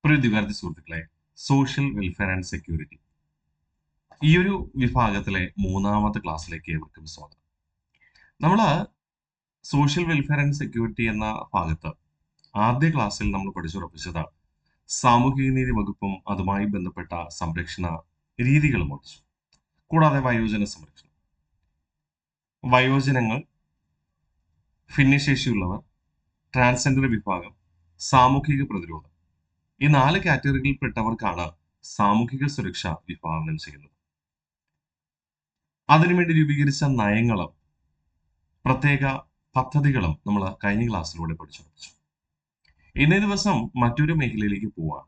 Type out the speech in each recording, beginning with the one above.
പ്രിയ വിദ്യാർത്ഥി സുഹൃത്തുക്കളെ, social welfare and security ഈ ഒരു വിഭാഗത്തിലെ മൂന്നാമത്തെ ക്ലാസ്സിലേക്ക് ഏവർക്കും സ്വാഗതം. നമ്മൾ സോഷ്യൽ വെൽഫെയർ ആൻഡ് സെക്യൂരിറ്റി എന്ന ഭാഗത്ത് ആദ്യ ക്ലാസ്സിൽ നമ്മൾ പഠിച്ചുറപ്പിച്ചത് സാമൂഹിക നീതി വകുപ്പും അതുമായി ബന്ധപ്പെട്ട സംരക്ഷണ രീതികളും പഠിച്ചു. കൂടാതെ വയോജന സംരക്ഷണം, വയോജനങ്ങൾ, ഭിന്നശേഷിയുള്ളവർ, ട്രാൻസ്ജെൻഡർ വിഭാഗം, സാമൂഹിക പ്രതിരോധം, ഈ 4 കാറ്റഗറികളിൽപ്പെട്ടവർക്കാണ് സാമൂഹിക സുരക്ഷ വിഭാവനം ചെയ്യുന്നത്. അതിനുവേണ്ടി രൂപീകരിച്ച നയങ്ങളും പ്രത്യേക പദ്ധതികളും നമ്മൾ കഴിഞ്ഞ ക്ലാസ്സിലൂടെ പഠിച്ചു. ഇന്നേ ദിവസം മറ്റൊരു മേഖലയിലേക്ക് പോവാം.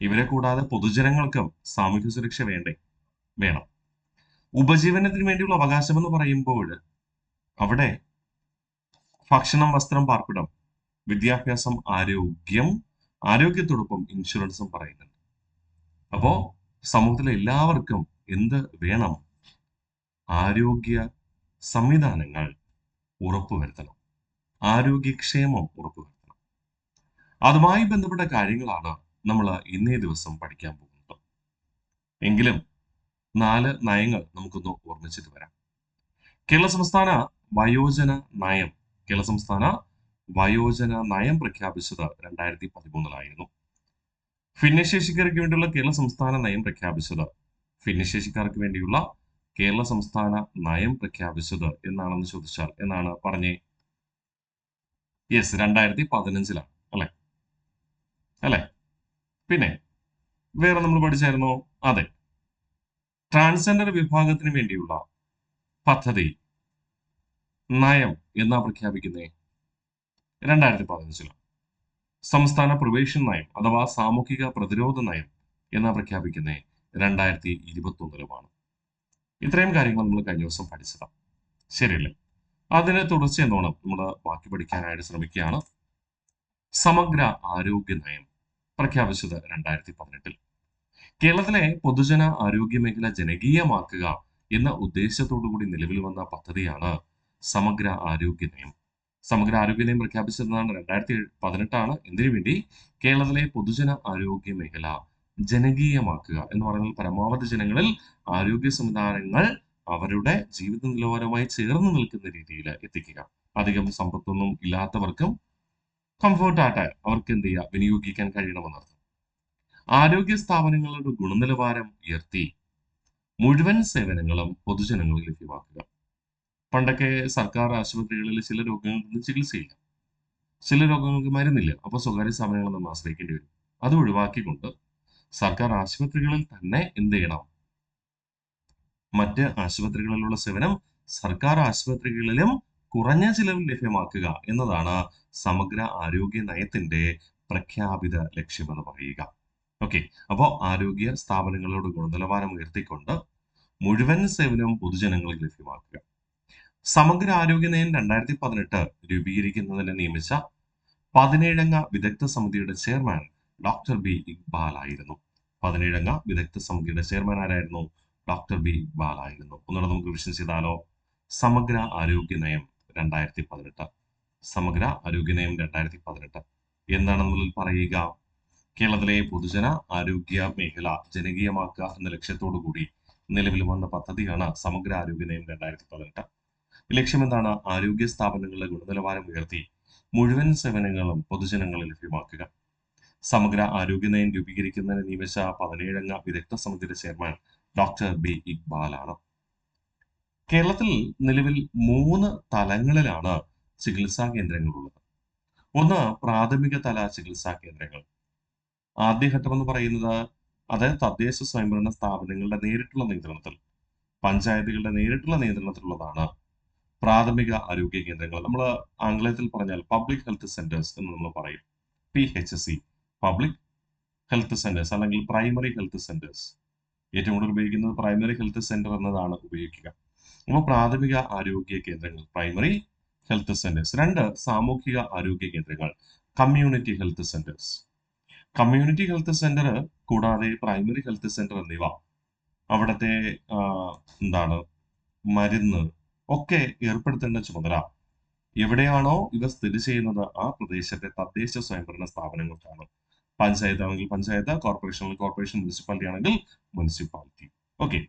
ഇവരെ കൂടാതെ പൊതുജനങ്ങൾക്കും സാമൂഹ്യ സുരക്ഷ വേണം. ഉപജീവനത്തിന് വേണ്ടിയുള്ള അവകാശം എന്ന് പറയുമ്പോൾ അവിടെ ഭക്ഷണം, വസ്ത്രം, പാർപ്പിടം, വിദ്യാഭ്യാസം, ആരോഗ്യത്തോടൊപ്പം ഇൻഷുറൻസും പറയുന്നുണ്ട്. അപ്പോ സമൂഹത്തിലെ എല്ലാവർക്കും എന്ത് വേണം? ആരോഗ്യ സംവിധാനങ്ങൾ ഉറപ്പുവരുത്തണം, ആരോഗ്യക്ഷേമം ഉറപ്പുവരുത്തണം. അതുമായി ബന്ധപ്പെട്ട കാര്യങ്ങളാണ് നമ്മൾ ഇന്നേ ദിവസം പഠിക്കാൻ പോകുന്നത്. എങ്കിലും 4 നയങ്ങൾ നമുക്കൊന്ന് ഓർമ്മിച്ചിട്ട് വരാം. കേരള സംസ്ഥാന വയോജന നയം പ്രഖ്യാപിച്ചത് 2013 ഭിന്നശേഷിക്കാർക്ക് വേണ്ടിയുള്ള കേരള സംസ്ഥാന നയം പ്രഖ്യാപിച്ചത് എന്നാണെന്ന് ചോദിച്ചാൽ എന്നാണ് പറഞ്ഞേ? യെസ്, 2015 അല്ലെ? പിന്നെ വേറെ നമ്മൾ പഠിച്ചായിരുന്നോ? അതെ, ട്രാൻസ്ജെൻഡർ വിഭാഗത്തിന് വേണ്ടിയുള്ള പദ്ധതി നയം എന്നാ പ്രഖ്യാപിക്കുന്നേ? 2015. സംസ്ഥാന പ്രൊബേഷൻ നയം അഥവാ സാമൂഹിക പ്രതിരോധ നയം എന്നാ പ്രഖ്യാപിക്കുന്നേ? 2021. ഇത്രയും കാര്യങ്ങൾ നമ്മൾ കഴിഞ്ഞ ദിവസം പഠിച്ചതാണ്, ശരിയല്ലേ? അതിനെ തുടർച്ച എന്നോണം നമ്മൾ ബാക്കി പഠിക്കാനായിട്ട് ശ്രമിക്കുകയാണ്. സമഗ്ര ആരോഗ്യ നയം പ്രഖ്യാപിച്ചത് 2018. കേരളത്തിലെ പൊതുജന ആരോഗ്യ മേഖല ജനകീയമാക്കുക എന്ന ഉദ്ദേശത്തോടു കൂടി നിലവിൽ വന്ന പദ്ധതിയാണ് സമഗ്ര ആരോഗ്യ നയം. സമഗ്ര ആരോഗ്യ നയം പ്രഖ്യാപിച്ചതാണ് 2018. എന്തിനു വേണ്ടി? കേരളത്തിലെ പൊതുജന ആരോഗ്യ മേഖല ജനകീയമാക്കുക എന്ന് പറഞ്ഞാൽ പരമാവധി ജനങ്ങളിൽ ആരോഗ്യ സംവിധാനങ്ങൾ അവരുടെ ജീവിത നിലവാരവുമായി ചേർന്ന് നിൽക്കുന്ന രീതിയിൽ എത്തിക്കുക. അധികം സമ്പത്തൊന്നും ഇല്ലാത്തവർക്കും കംഫർട്ടായിട്ട് അവർക്ക് എന്ത് ചെയ്യുക, വിനിയോഗിക്കാൻ കഴിയണമെന്നർത്ഥം. ആരോഗ്യ സ്ഥാപനങ്ങളുടെ ഗുണനിലവാരം ഉയർത്തി മുഴുവൻ സേവനങ്ങളും പൊതുജനങ്ങൾക്ക് ലഭ്യമാക്കുക. പണ്ടൊക്കെ സർക്കാർ ആശുപത്രികളിൽ ചില രോഗങ്ങൾക്ക് ചികിത്സയില്ല, ചില രോഗങ്ങൾക്ക് മരുന്നില്ല, അപ്പോൾ സ്വകാര്യ സ്ഥാപനങ്ങളെ നമ്മൾ ആശ്രയിക്കേണ്ടി വരും. അത് ഒഴിവാക്കിക്കൊണ്ട് സർക്കാർ ആശുപത്രികളിൽ തന്നെ എന്ത് ചെയ്യണം? മറ്റ് ആശുപത്രികളിലുള്ള സേവനം സർക്കാർ ആശുപത്രികളിലും കുറഞ്ഞ ചിലവിൽ ലഭ്യമാക്കുക എന്നതാണ് സമഗ്ര ആരോഗ്യ നയത്തിന്റെ പ്രഖ്യാപിത ലക്ഷ്യമെന്ന് പറയുക. ഓക്കെ, അപ്പോൾ ആരോഗ്യ സ്ഥാപനങ്ങളുടെ ഗുണനിലവാരം ഉയർത്തിക്കൊണ്ട് മുഴുവൻ സേവനവും പൊതുജനങ്ങൾക്ക് ലഭ്യമാക്കുക. സമഗ്ര ആരോഗ്യ നയം 2018 രൂപീകരിക്കുന്നതിന് നിയമിച്ച 17-അംഗ വിദഗ്ധ സമിതിയുടെ ചെയർമാൻ ഡോക്ടർ ബി ഇക്ബാൽ ആയിരുന്നു. 17-അംഗ വിദഗ്ധ സമിതിയുടെ ചെയർമാൻ ആരായിരുന്നു? ഡോക്ടർ ബി ഇക്ബാൽ ആയിരുന്നു. ഒന്നുകൂടെ നമുക്ക് റിവിഷൻ ചെയ്താലോ? സമഗ്ര ആരോഗ്യ നയം 2018. സമഗ്ര ആരോഗ്യ നയം 2018 എന്താണെന്നുള്ളത് പറയുക. കേരളത്തിലെ പൊതുജന ആരോഗ്യ മേഖല ജനകീയമാക്കുക എന്ന ലക്ഷ്യത്തോടു കൂടി നിലവിൽ വന്ന പദ്ധതിയാണ് സമഗ്ര ആരോഗ്യ നയം 2018. ലക്ഷ്യം എന്താണ്? ആരോഗ്യ സ്ഥാപനങ്ങളുടെ ഗുണനിലവാരം ഉയർത്തി മുഴുവൻ സേവനങ്ങളും പൊതുജനങ്ങളിൽ ലഭ്യമാക്കുക. സമഗ്ര ആരോഗ്യ നയം രൂപീകരിക്കുന്നതിന് നിയമിച്ച 17-അംഗ വിദഗ്ധ സമിതിയുടെ ചെയർമാൻ ഡോക്ടർ ബി ഇക്ബാൽ ആണ്. കേരളത്തിൽ നിലവിൽ 3 തലങ്ങളിലാണ് ചികിത്സാ കേന്ദ്രങ്ങൾ ഉള്ളത്. ഒന്ന്, പ്രാഥമിക തല ചികിത്സാ കേന്ദ്രങ്ങൾ. ആദ്യഘട്ടം എന്ന് പറയുന്നത് അത് തദ്ദേശ സ്വയംഭരണ സ്ഥാപനങ്ങളുടെ നേരിട്ടുള്ള നിയന്ത്രണത്തിൽ, പഞ്ചായത്തുകളുടെ നേരിട്ടുള്ള നിയന്ത്രണത്തിലുള്ളതാണ് പ്രാഥമിക ആരോഗ്യ കേന്ദ്രങ്ങൾ. നമ്മൾ ആംഗ്ലത്തിൽ പറഞ്ഞാൽ പബ്ലിക് ഹെൽത്ത് സെന്റേഴ്സ് എന്ന് നമ്മൾ പറയും. PHC, പബ്ലിക് ഹെൽത്ത് സെന്റേഴ്സ് അല്ലെങ്കിൽ പ്രൈമറി ഹെൽത്ത് സെന്റേഴ്സ്. ഏറ്റവും കൂടുതൽ ഉപയോഗിക്കുന്നത് പ്രൈമറി ഹെൽത്ത് സെന്റർ എന്നതാണ് ഉപയോഗിക്കുക. അപ്പോൾ പ്രാഥമിക ആരോഗ്യ കേന്ദ്രങ്ങൾ, പ്രൈമറി ഹെൽത്ത് സെന്റേഴ്സ്. 2, സാമൂഹിക ആരോഗ്യ കേന്ദ്രങ്ങൾ, community health centres. Community health centre കൂടാതെ പ്രൈമറി ഹെൽത്ത് സെന്റർ എന്നിവ അവിടുത്തെ മരുന്ന് ഒക്കെ ഏർപ്പെടുത്തേണ്ട ചുമതല എവിടെയാണോ ഇവ സ്ഥിതി ചെയ്യുന്നത് ആ പ്രദേശത്തെ തദ്ദേശ സ്വയംഭരണ സ്ഥാപനങ്ങൾക്കാണ്. പഞ്ചായത്ത് ആണെങ്കിൽ പഞ്ചായത്ത്, കോർപ്പറേഷൻ ആണെങ്കിൽ കോർപ്പറേഷൻ, മുനിസിപ്പാലിറ്റി ആണെങ്കിൽ മുനിസിപ്പാലിറ്റി. ഓക്കെ.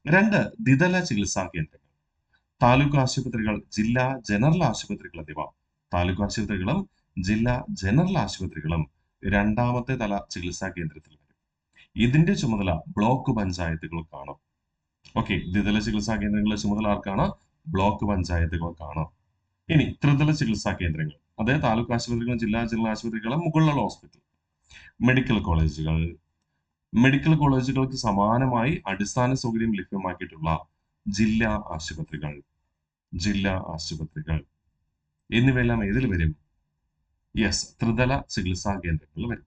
2 ദ്വിതല ചികിത്സാ കേന്ദ്രങ്ങൾ. താലൂക്ക് ആശുപത്രികൾ, ജില്ലാ ജനറൽ ആശുപത്രികൾ എന്നിവ. താലൂക്ക് ആശുപത്രികളും ജില്ലാ ജനറൽ ആശുപത്രികളും രണ്ടാമത്തെ തല ചികിത്സാ കേന്ദ്രത്തിൽ വരും. ഇതിന്റെ ചുമതല ബ്ലോക്ക് പഞ്ചായത്തുകൾക്കാണ്. ഓക്കെ. ദ്വിതല ചികിത്സാ കേന്ദ്രങ്ങളുടെ ചുമതല ആർക്കാണ്? ബ്ലോക്ക് പഞ്ചായത്തുകൾക്കാണ്. ഇനി ത്രിതല ചികിത്സാ കേന്ദ്രങ്ങൾ, അതായത് താലൂക്ക് ആശുപത്രികളും ജില്ലാ ജനറൽ ആശുപത്രികളും മുകളിലുള്ള ഹോസ്പിറ്റൽ. മെഡിക്കൽ കോളേജുകൾ, മെഡിക്കൽ കോളേജുകൾക്ക് സമാനമായി അടിസ്ഥാന സൗകര്യം ലഭ്യമാക്കിയിട്ടുള്ള ജില്ലാ ആശുപത്രികൾ, ജില്ലാ ആശുപത്രികൾ എന്നിവയെല്ലാം ഏതിൽ വരും? യെസ്, ത്രിതല ചികിത്സാ കേന്ദ്രങ്ങളിൽ വരും.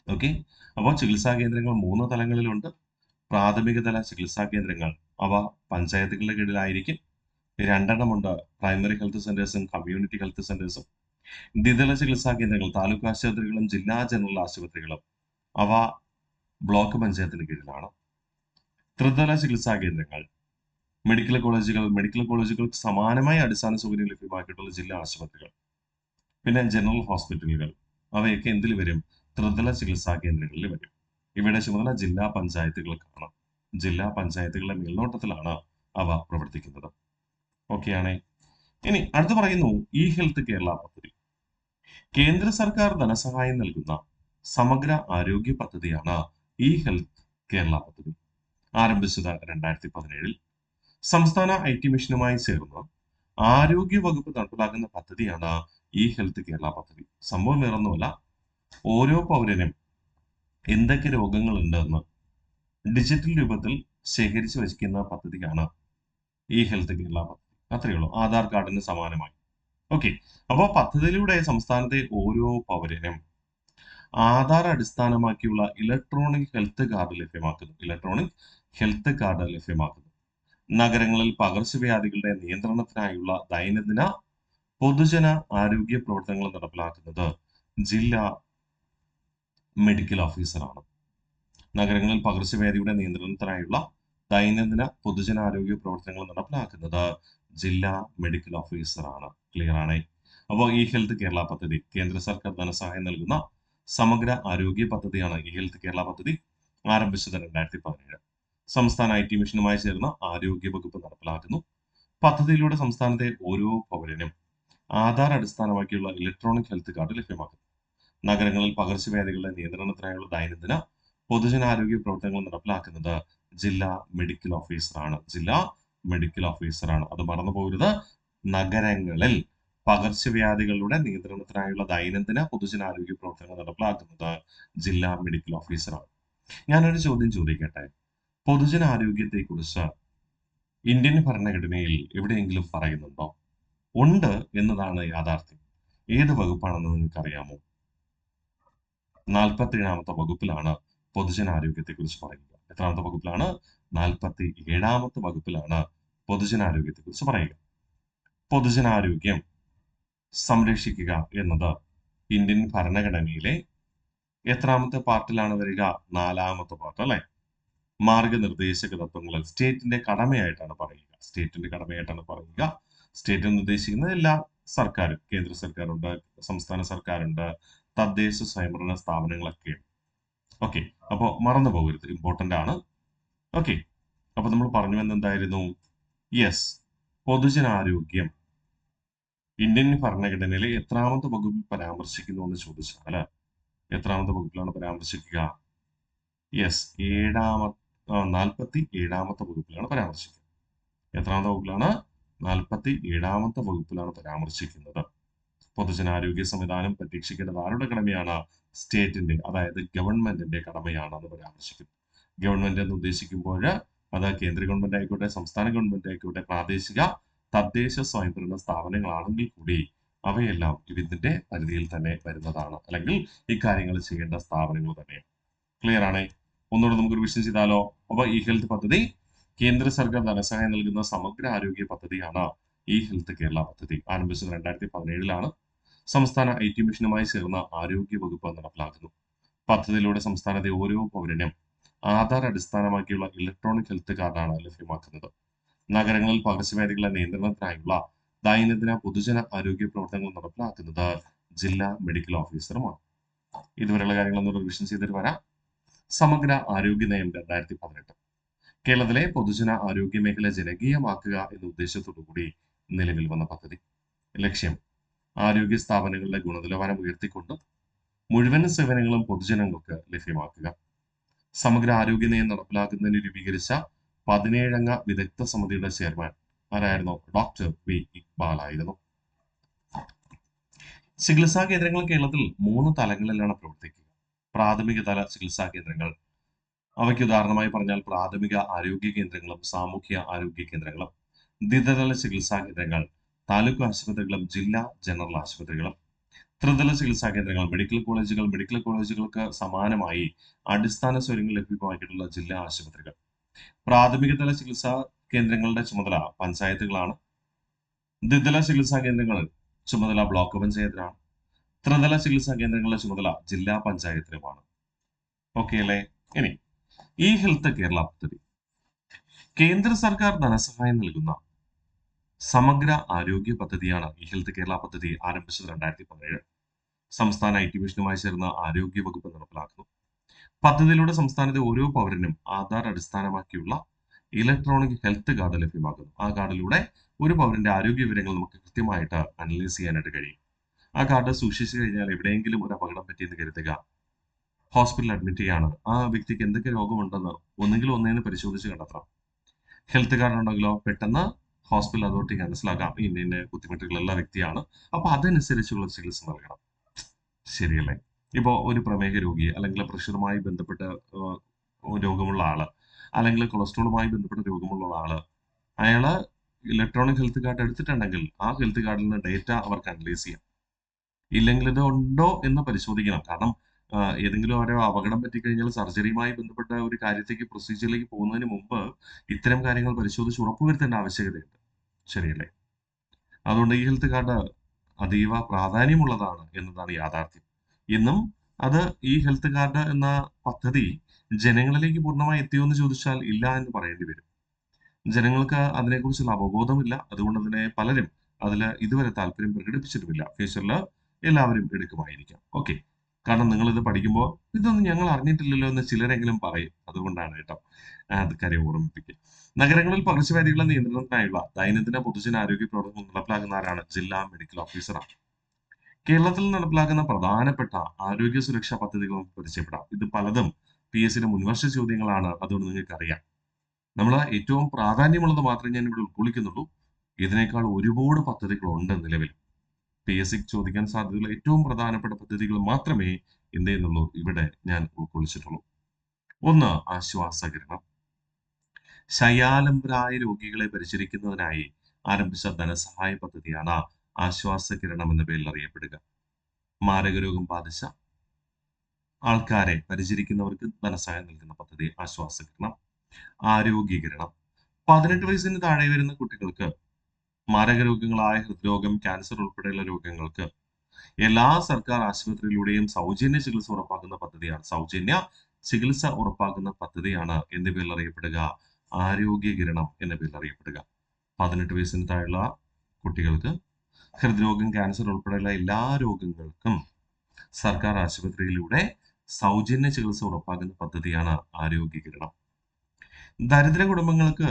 ഓക്കെ. അപ്പോൾ ചികിത്സാ കേന്ദ്രങ്ങൾ 3 തലങ്ങളിലുണ്ട്. പ്രാഥമിക തല ചികിത്സാ കേന്ദ്രങ്ങൾ, അവ പഞ്ചായത്തുകളുടെ കീഴിലായിരിക്കും. 2 എണ്ണമുണ്ട്, പ്രൈമറി ഹെൽത്ത് സെന്റേഴ്സും കമ്മ്യൂണിറ്റി ഹെൽത്ത് സെന്റേഴ്സും. ദ്വിതല ചികിത്സാ കേന്ദ്രങ്ങൾ, താലൂക്ക് ആശുപത്രികളും ജില്ലാ ജനറൽ ആശുപത്രികളും, അവ ബ്ലോക്ക് പഞ്ചായത്തിന് കീഴിലാണ്. ത്രിതല ചികിത്സാ കേന്ദ്രങ്ങൾ, മെഡിക്കൽ കോളേജുകൾ, മെഡിക്കൽ കോളേജുകൾക്ക് സമാനമായ അടിസ്ഥാന സൗകര്യം ലഭ്യമാക്കിയിട്ടുള്ള ജില്ലാ ആശുപത്രികൾ, പിന്നെ ജനറൽ ഹോസ്പിറ്റലുകൾ, അവയൊക്കെ എന്തിൽ വരും? ത്രിതല ചികിത്സാ കേന്ദ്രങ്ങളിൽ വരും. ഇവയുടെ ചുമതല ജില്ലാ പഞ്ചായത്തുകൾക്കാണ്. ജില്ലാ പഞ്ചായത്തുകളുടെ മേൽനോട്ടത്തിലാണ് അവ പ്രവർത്തിക്കുന്നത്. ഓക്കെയാണേ. ഇനി അടുത്ത് പറയുന്നു ഇ ഹെൽത്ത് കേരള പദ്ധതി. കേന്ദ്ര സർക്കാർ ധനസഹായം നൽകുന്ന സമഗ്ര ആരോഗ്യ പദ്ധതിയാണ് ഇ ഹെൽത്ത് കേരള പദ്ധതി. ആരംഭിച്ചത് 2017. സംസ്ഥാന IT മിഷനുമായി ചേർന്ന് ആരോഗ്യ വകുപ്പ് നടപ്പിലാക്കുന്ന പദ്ധതിയാണ് ഇ ഹെൽത്ത് കേരള പദ്ധതി. സംഭവം വേറൊന്നുമല്ല, ഓരോ പൗരനും എന്തൊക്കെ രോഗങ്ങളുണ്ടെന്ന് ഡിജിറ്റൽ രൂപത്തിൽ ശേഖരിച്ചു വച്ചിരിക്കുന്ന പദ്ധതിയാണ് ഇ ഹെൽത്ത് കേരള പദ്ധതി. അത്രയേ ഉള്ളൂ, ആധാർ കാർഡിന് സമാനമായി. ഓക്കെ. അപ്പോൾ പദ്ധതിയിലൂടെ സംസ്ഥാനത്തെ ഓരോ പൗരനും ആധാർ അടിസ്ഥാനമാക്കിയുള്ള ഇലക്ട്രോണിക് ഹെൽത്ത് കാർഡ് ലഭ്യമാക്കുന്നു. ഇലക്ട്രോണിക് ഹെൽത്ത് കാർഡ് ലഭ്യമാക്കുന്നു. നഗരങ്ങളിൽ പകർച്ചവ്യാധികളുടെ നിയന്ത്രണത്തിനായുള്ള ദൈനംദിന പൊതുജന ആരോഗ്യ പ്രവർത്തനങ്ങൾ നടപ്പിലാക്കുന്നത് ജില്ലാ മെഡിക്കൽ ഓഫീസറാണ്. നഗരങ്ങളിൽ പകർച്ചവ്യാധിയുടെ നിയന്ത്രണത്തിനായുള്ള ദൈനംദിന പൊതുജനാരോഗ്യ പ്രവർത്തനങ്ങൾ നടപ്പിലാക്കുന്നത് ജില്ലാ മെഡിക്കൽ ഓഫീസറാണ്. ക്ലിയർ ആണ്. അപ്പോൾ ഇ ഹെൽത്ത് കേരള പദ്ധതി കേന്ദ്ര സർക്കാർ ധനസഹായം നൽകുന്ന സമഗ്ര ആരോഗ്യ പദ്ധതിയാണ് ഇ ഹെൽത്ത് കേരള പദ്ധതി. ആരംഭിച്ചത് 2017. സംസ്ഥാന IT മിഷനുമായി ചേർന്ന് ആരോഗ്യ വകുപ്പ് നടപ്പിലാക്കുന്നു. പദ്ധതിയിലൂടെ സംസ്ഥാനത്തെ ഓരോ പൗരനും ആധാർ അടിസ്ഥാനമാക്കിയുള്ള ഇലക്ട്രോണിക് ഹെൽത്ത് കാർഡ് ലഭ്യമാക്കുന്നു. നഗരങ്ങളിൽ പകർച്ചവ്യാധികളുടെ നിയന്ത്രണത്തിനായുള്ള ദൈനംദിന പൊതുജനാരോഗ്യ പ്രവർത്തനങ്ങൾ നടപ്പിലാക്കുന്നത് ജില്ലാ മെഡിക്കൽ ഓഫീസറാണ്. ജില്ലാ മെഡിക്കൽ ഓഫീസറാണ്. അത് മറന്നു പോകരുത്. നഗരങ്ങളിൽ പകർച്ചവ്യാധികളുടെ നിയന്ത്രണത്തിനായുള്ള ദൈനംദിന പൊതുജനാരോഗ്യ പ്രവർത്തനങ്ങൾ നടപ്പിലാക്കുന്നത് ജില്ലാ മെഡിക്കൽ ഓഫീസറാണ്. ഞാനൊരു ചോദ്യം ചോദിക്കട്ടെ. പൊതുജനാരോഗ്യത്തെക്കുറിച്ച് ഇന്ത്യൻ ഭരണഘടനയിൽ എവിടെയെങ്കിലും പറയുന്നുണ്ടോ? ഉണ്ട് എന്നതാണ് യാഥാർത്ഥ്യം. ഏത് വകുപ്പാണെന്ന് നിങ്ങൾക്ക് അറിയാമോ? 47ാമത്തെ വകുപ്പിലാണ് പൊതുജനാരോഗ്യത്തെക്കുറിച്ച് പറയുക. എത്രാമത്തെ വകുപ്പിലാണ്? 47ാമത്തെ വകുപ്പിലാണ് പൊതുജനാരോഗ്യത്തെക്കുറിച്ച് പറയുക. പൊതുജനാരോഗ്യം സംരക്ഷിക്കുക എന്നത് ഇന്ത്യൻ ഭരണഘടനയിലെ എത്രാമത്തെ പാർട്ടിലാണ് വരിക? 4ാമത്തെ പാർട്ട് അല്ലെ? മാർഗനിർദ്ദേശക തത്വങ്ങൾ സ്റ്റേറ്റിന്റെ കടമയായിട്ടാണ് പറയുക. സ്റ്റേറ്റിന്റെ കടമയായിട്ടാണ് പറയുക. സ്റ്റേറ്റ് നിർദ്ദേശിക്കുന്നത് എല്ലാ സർക്കാരും, കേന്ദ്ര സർക്കാരുണ്ട്, സംസ്ഥാന സർക്കാരുണ്ട്, തദ്ദേശ സ്വയംഭരണ സ്ഥാപനങ്ങളൊക്കെയാണ്. ഓക്കെ. അപ്പോൾ മറന്നു പോകരുത്, ഇമ്പോർട്ടന്റ് ആണ്. ഓക്കെ. അപ്പൊ നമ്മൾ പറഞ്ഞു വന്നെന്തായിരുന്നു? യെസ്, പൊതുജനാരോഗ്യം ഇന്ത്യൻ ഭരണഘടനയിലെ എത്രാമത്തെ വകുപ്പിൽ പരാമർശിക്കുന്നു എന്ന് ചോദിച്ചാൽ എത്രാമത്തെ വകുപ്പിലാണ് പരാമർശിക്കുക? യെസ്, 47ാമത്തെ വകുപ്പിലാണ് പരാമർശിക്കുക. എത്രാമത്തെ വകുപ്പിലാണ്? 47ാമത്തെ വകുപ്പിലാണ് പരാമർശിക്കുന്നത്. പൊതുജനാരോഗ്യ സംവിധാനം പരീക്ഷിക്കേണ്ടത് ആരുടെ കടമയാണ്? സ്റ്റേറ്റിന്റെ, അതായത് ഗവൺമെന്റിന്റെ കടമയാണ് എന്ന് പരാമർശിക്കുന്നത്. ഗവൺമെന്റ് എന്ന് ഉദ്ദേശിക്കുമ്പോൾ അത് കേന്ദ്ര ഗവൺമെന്റ് ആയിക്കോട്ടെ, സംസ്ഥാന ഗവൺമെന്റ് ആയിക്കോട്ടെ, പ്രാദേശിക തദ്ദേശ സ്വയംഭരണ സ്ഥാപനങ്ങളാണെങ്കിൽ കൂടി അവയെല്ലാം ഇതിന്റെ പരിധിയിൽ തന്നെ വരുന്നതാണ്, അല്ലെങ്കിൽ ഇക്കാര്യങ്ങൾ ചെയ്യേണ്ട സ്ഥാപനങ്ങൾ തന്നെയാണ്. ക്ലിയർ ആണ്? ഒന്നുകൂടെ നമുക്ക് റിവിഷൻ ചെയ്താലോ? അപ്പൊ ഇ ഹെൽത്ത് പദ്ധതി കേന്ദ്ര സർക്കാർ ധനസഹായം നൽകുന്ന സമഗ്ര ആരോഗ്യ പദ്ധതിയാണ് ഇ ഹെൽത്ത് കേരള പദ്ധതി. ആരംഭിച്ചത് 2017ലാണ്. സംസ്ഥാന IT മിഷനുമായി ചേർന്ന ആരോഗ്യ വകുപ്പ് നടപ്പിലാക്കുന്നു. പദ്ധതിയിലൂടെ സംസ്ഥാനത്തെ ഓരോ പൗരനും ആധാർ അടിസ്ഥാനമാക്കിയുള്ള ഇലക്ട്രോണിക് ഹെൽത്ത് കാർഡാണ് ലഭ്യമാക്കുന്നത്. നഗരങ്ങളിൽ പകർച്ചവ്യാധികളുടെ നിയന്ത്രണത്തിനായുള്ള ദൈനംദിന പൊതുജന ആരോഗ്യ പ്രവർത്തനങ്ങൾ നടപ്പിലാക്കുന്നത് ജില്ലാ മെഡിക്കൽ ഓഫീസറുമാണ്. ഇതുവരെയുള്ള കാര്യങ്ങളൊന്നും റിവിഷൻ ചെയ്തിട്ട് വരാം. സമഗ്ര ആരോഗ്യ നയം 2018 കേരളത്തിലെ പൊതുജന ആരോഗ്യ മേഖല ജനകീയമാക്കുക എന്ന ഉദ്ദേശത്തോടു കൂടി നിലവിൽ വന്ന പദ്ധതി. ലക്ഷ്യം ആരോഗ്യ സ്ഥാപനങ്ങളുടെ ഗുണനിലവാരം ഉയർത്തിക്കൊണ്ട് മുഴുവൻ സേവനങ്ങളും പൊതുജനങ്ങൾക്ക് ലഭ്യമാക്കുക. സമഗ്ര ആരോഗ്യ നയം നടപ്പിലാക്കുന്നതിന് രൂപീകരിച്ച 17 അംഗ വിദഗ്ധ സമിതിയുടെ ചെയർമാൻ ആരായിരുന്നു? ഡോക്ടർ വി ഇക്ബാൽ ആയിരുന്നു. ചികിത്സാ കേന്ദ്രങ്ങൾ കേരളത്തിൽ 3 തലങ്ങളിലാണ് പ്രവർത്തിക്കുക. പ്രാഥമിക തല ചികിത്സാ കേന്ദ്രങ്ങൾ, അവയ്ക്ക് ഉദാഹരണമായി പറഞ്ഞാൽ പ്രാഥമിക ആരോഗ്യ കേന്ദ്രങ്ങളും സാമൂഹ്യ ആരോഗ്യ കേന്ദ്രങ്ങളും. ദ്വിതല ചികിത്സാ കേന്ദ്രങ്ങൾ, താലൂക്ക് ആശുപത്രികളും ജില്ലാ ജനറൽ ആശുപത്രികളും. ത്രിതല ചികിത്സാ കേന്ദ്രങ്ങൾ, മെഡിക്കൽ കോളേജുകൾ, മെഡിക്കൽ കോളേജുകൾക്ക് സമാനമായി അടിസ്ഥാന സൗകര്യങ്ങൾ ലഭ്യമാക്കിയിട്ടുള്ള ജില്ലാ ആശുപത്രികൾ. പ്രാഥമിക തല ചികിത്സാ കേന്ദ്രങ്ങളുടെ ചുമതല പഞ്ചായത്തുകളാണ്. ദ്വിതല ചികിത്സാ കേന്ദ്രങ്ങൾ ചുമതല ബ്ലോക്ക് പഞ്ചായത്തിനാണ്. ത്രിതല ചികിത്സാ കേന്ദ്രങ്ങളുടെ ചുമതല ജില്ലാ പഞ്ചായത്തിനുമാണ്. ഓക്കെ അല്ലേ? ഇനി ഈ ഹെൽത്ത് കേരള പദ്ധതി കേന്ദ്ര സർക്കാർ ധനസഹായം നൽകുന്ന സമഗ്ര ആരോഗ്യ പദ്ധതിയാണ്. ഈ ഹെൽത്ത് കേരള പദ്ധതി ആരംഭിച്ചത് 2017. സംസ്ഥാന IT മിഷനുമായി ചേർന്ന ആരോഗ്യ വകുപ്പ് നടപ്പിലാക്കുന്നു. പദ്ധതിയിലൂടെ സംസ്ഥാനത്തെ ഓരോ പൗരനും ആധാർ അടിസ്ഥാനമാക്കിയുള്ള ഇലക്ട്രോണിക് ഹെൽത്ത് കാർഡ് ലഭ്യമാക്കുന്നു. ആ കാർഡിലൂടെ ഒരു പൗരന്റെ ആരോഗ്യ വിവരങ്ങൾ നമുക്ക് കൃത്യമായിട്ട് അനലൈസ് ചെയ്യാനായിട്ട് കഴിയും. ആ കാർഡ് സൂക്ഷിച്ചു കഴിഞ്ഞാൽ എവിടെയെങ്കിലും ഒരു അപകടം പറ്റിയെന്ന് കരുതുക, ഹോസ്പിറ്റലിൽ അഡ്മിറ്റ് ചെയ്യാണ്, ആ വ്യക്തിക്ക് എന്തൊക്കെ രോഗമുണ്ടെന്ന് ഒന്നേന്ന് പരിശോധിച്ച് കണ്ടെത്തണം. ഹെൽത്ത് കാർഡ് ഉണ്ടെങ്കിലോ പെട്ടെന്ന് ഹോസ്പിറ്റൽ അതോറിറ്റിക്ക് മനസ്സിലാക്കാം ഇന്ന ബുദ്ധിമുട്ടുകളുള്ള വ്യക്തിയാണ്, അപ്പൊ അതനുസരിച്ചുള്ള ചികിത്സ നൽകണം. ശരിയല്ലേ? ഇപ്പോ ഒരു പ്രമേഹ രോഗി അല്ലെങ്കിൽ പ്രഷറുമായി ബന്ധപ്പെട്ട രോഗമുള്ള ആള്, അല്ലെങ്കിൽ കൊളസ്ട്രോളുമായി ബന്ധപ്പെട്ട രോഗമുള്ള ആള്, അയാള് ഇലക്ട്രോണിക് ഹെൽത്ത് കാർഡ് എടുത്തിട്ടുണ്ടെങ്കിൽ ആ ഹെൽത്ത് കാർഡിൽ നിന്ന് ഡേറ്റ അവർക്ക് അനലൈസ് ചെയ്യാം. ഇല്ലെങ്കിൽ ഇത് ഉണ്ടോ എന്ന് പരിശോധിക്കണം. കാരണം ഏതെങ്കിലും ഓരോ അപകടം പറ്റിക്കഴിഞ്ഞാൽ സർജറിയുമായി ബന്ധപ്പെട്ട ഒരു കാര്യത്തേക്ക് പ്രൊസീജിയറിലേക്ക് പോകുന്നതിന് മുമ്പ് ഇത്തരം കാര്യങ്ങൾ പരിശോധിച്ച് ഉറപ്പുവരുത്തേണ്ട ആവശ്യകതയുണ്ട്. ശരിയല്ലേ? അതുകൊണ്ട് ഈ ഹെൽത്ത് കാർഡ് അതീവ പ്രാധാന്യമുള്ളതാണ് എന്നതാണ് യാഥാർത്ഥ്യം. ഇന്നും അത് ഈ ഹെൽത്ത് കാർഡ് എന്ന പദ്ധതി ജനങ്ങളിലേക്ക് പൂർണ്ണമായി എത്തിയോ എന്ന് ചോദിച്ചാൽ ഇല്ല എന്ന് പറയേണ്ടി വരും. ജനങ്ങൾക്ക് അതിനെക്കുറിച്ചുള്ള അവബോധമില്ല. അതുകൊണ്ട് തന്നെ പലരും അതിൽ ഇതുവരെ താല്പര്യം പ്രകടിപ്പിച്ചിട്ടുമില്ല. ഫ്യൂച്ചറിൽ എല്ലാവരും എടുക്കുമായിരിക്കാം. ഓക്കെ, കാരണം നിങ്ങൾ ഇത് പഠിക്കുമ്പോൾ ഇതൊന്നും ഞങ്ങൾ അറിഞ്ഞിട്ടില്ലല്ലോ എന്ന് ചിലരെങ്കിലും പറയും. അതുകൊണ്ടാണ് കേട്ടോ അത് കാര്യം ഓർമ്മിപ്പിക്കുക. നഗരങ്ങളിൽ പകർച്ചവ്യാധികളുടെ നിയന്ത്രണത്തിനായുള്ള ദൈനംദിന പൊതുജന ആരോഗ്യ പ്രവർത്തനങ്ങൾ നടപ്പിലാക്കുന്ന ആരാണ്? ജില്ലാ മെഡിക്കൽ ഓഫീസറാണ്. കേരളത്തിൽ നടപ്പിലാക്കുന്ന പ്രധാനപ്പെട്ട ആരോഗ്യ സുരക്ഷാ പദ്ധതികൾ നമുക്ക് പരിചയപ്പെടാം. ഇത് പലതും PSCയുടെ മുൻവർഷ ചോദ്യങ്ങളാണ്. അതുകൊണ്ട് നിങ്ങൾക്ക് അറിയാം. നമ്മൾ ഏറ്റവും പ്രാധാന്യമുള്ളത് മാത്രമേ ഞാൻ ഇവിടെ ഉൾക്കൊള്ളിക്കുന്നുള്ളൂ. ഇതിനേക്കാൾ ഒരുപാട് പദ്ധതികളുണ്ട് നിലവിൽ. PSC ചോദിക്കാൻ സാധ്യതയുള്ള ഏറ്റവും പ്രധാനപ്പെട്ട പദ്ധതികൾ മാത്രമേ എന്ത് ചെയ്യുന്നുള്ളൂ ഇവിടെ ഞാൻ ഉൾക്കൊള്ളിച്ചിട്ടുള്ളൂ. ഒന്ന്, ആശ്വാസകിരണം. ശയ്യാലംബരായ രോഗികളെ പരിചരിക്കുന്നതിനായി ആരംഭിച്ച ധനസഹായ പദ്ധതിയാണ് ആശ്വാസകിരണം എന്ന പേരിൽ അറിയപ്പെടുക. മാരകരോഗം ബാധിച്ച ആൾക്കാരെ പരിചരിക്കുന്നവർക്ക് ധനസഹായം നൽകുന്ന പദ്ധതി ആശ്വാസകിരണം. ആരോഗ്യകിരണം 18 വയസ്സിന് താഴെ വരുന്ന കുട്ടികൾക്ക് മാരകരോഗങ്ങളായ ഹൃദ്രോഗം, ക്യാൻസർ ഉൾപ്പെടെയുള്ള രോഗങ്ങൾക്ക് എല്ലാ സർക്കാർ ആശുപത്രിയിലൂടെയും സൗജന്യ ചികിത്സ ഉറപ്പാക്കുന്ന പദ്ധതിയാണ്. സൗജന്യ ചികിത്സ ഉറപ്പാക്കുന്ന പദ്ധതിയാണ് എന്ന പേരിൽ അറിയപ്പെടുക ആരോഗ്യകിരണം എന്ന പേരിൽ അറിയപ്പെടുക. 18 വയസ്സിന് താഴെയുള്ള കുട്ടികൾക്ക് ഹൃദ്രോഗം, ക്യാൻസർ ഉൾപ്പെടെയുള്ള എല്ലാ രോഗങ്ങൾക്കും സർക്കാർ ആശുപത്രിയിലൂടെ സൗജന്യ ചികിത്സ ഉറപ്പാക്കുന്ന പദ്ധതിയാണ് ആരോഗ്യകിരണം. ദരിദ്ര കുടുംബങ്ങൾക്ക്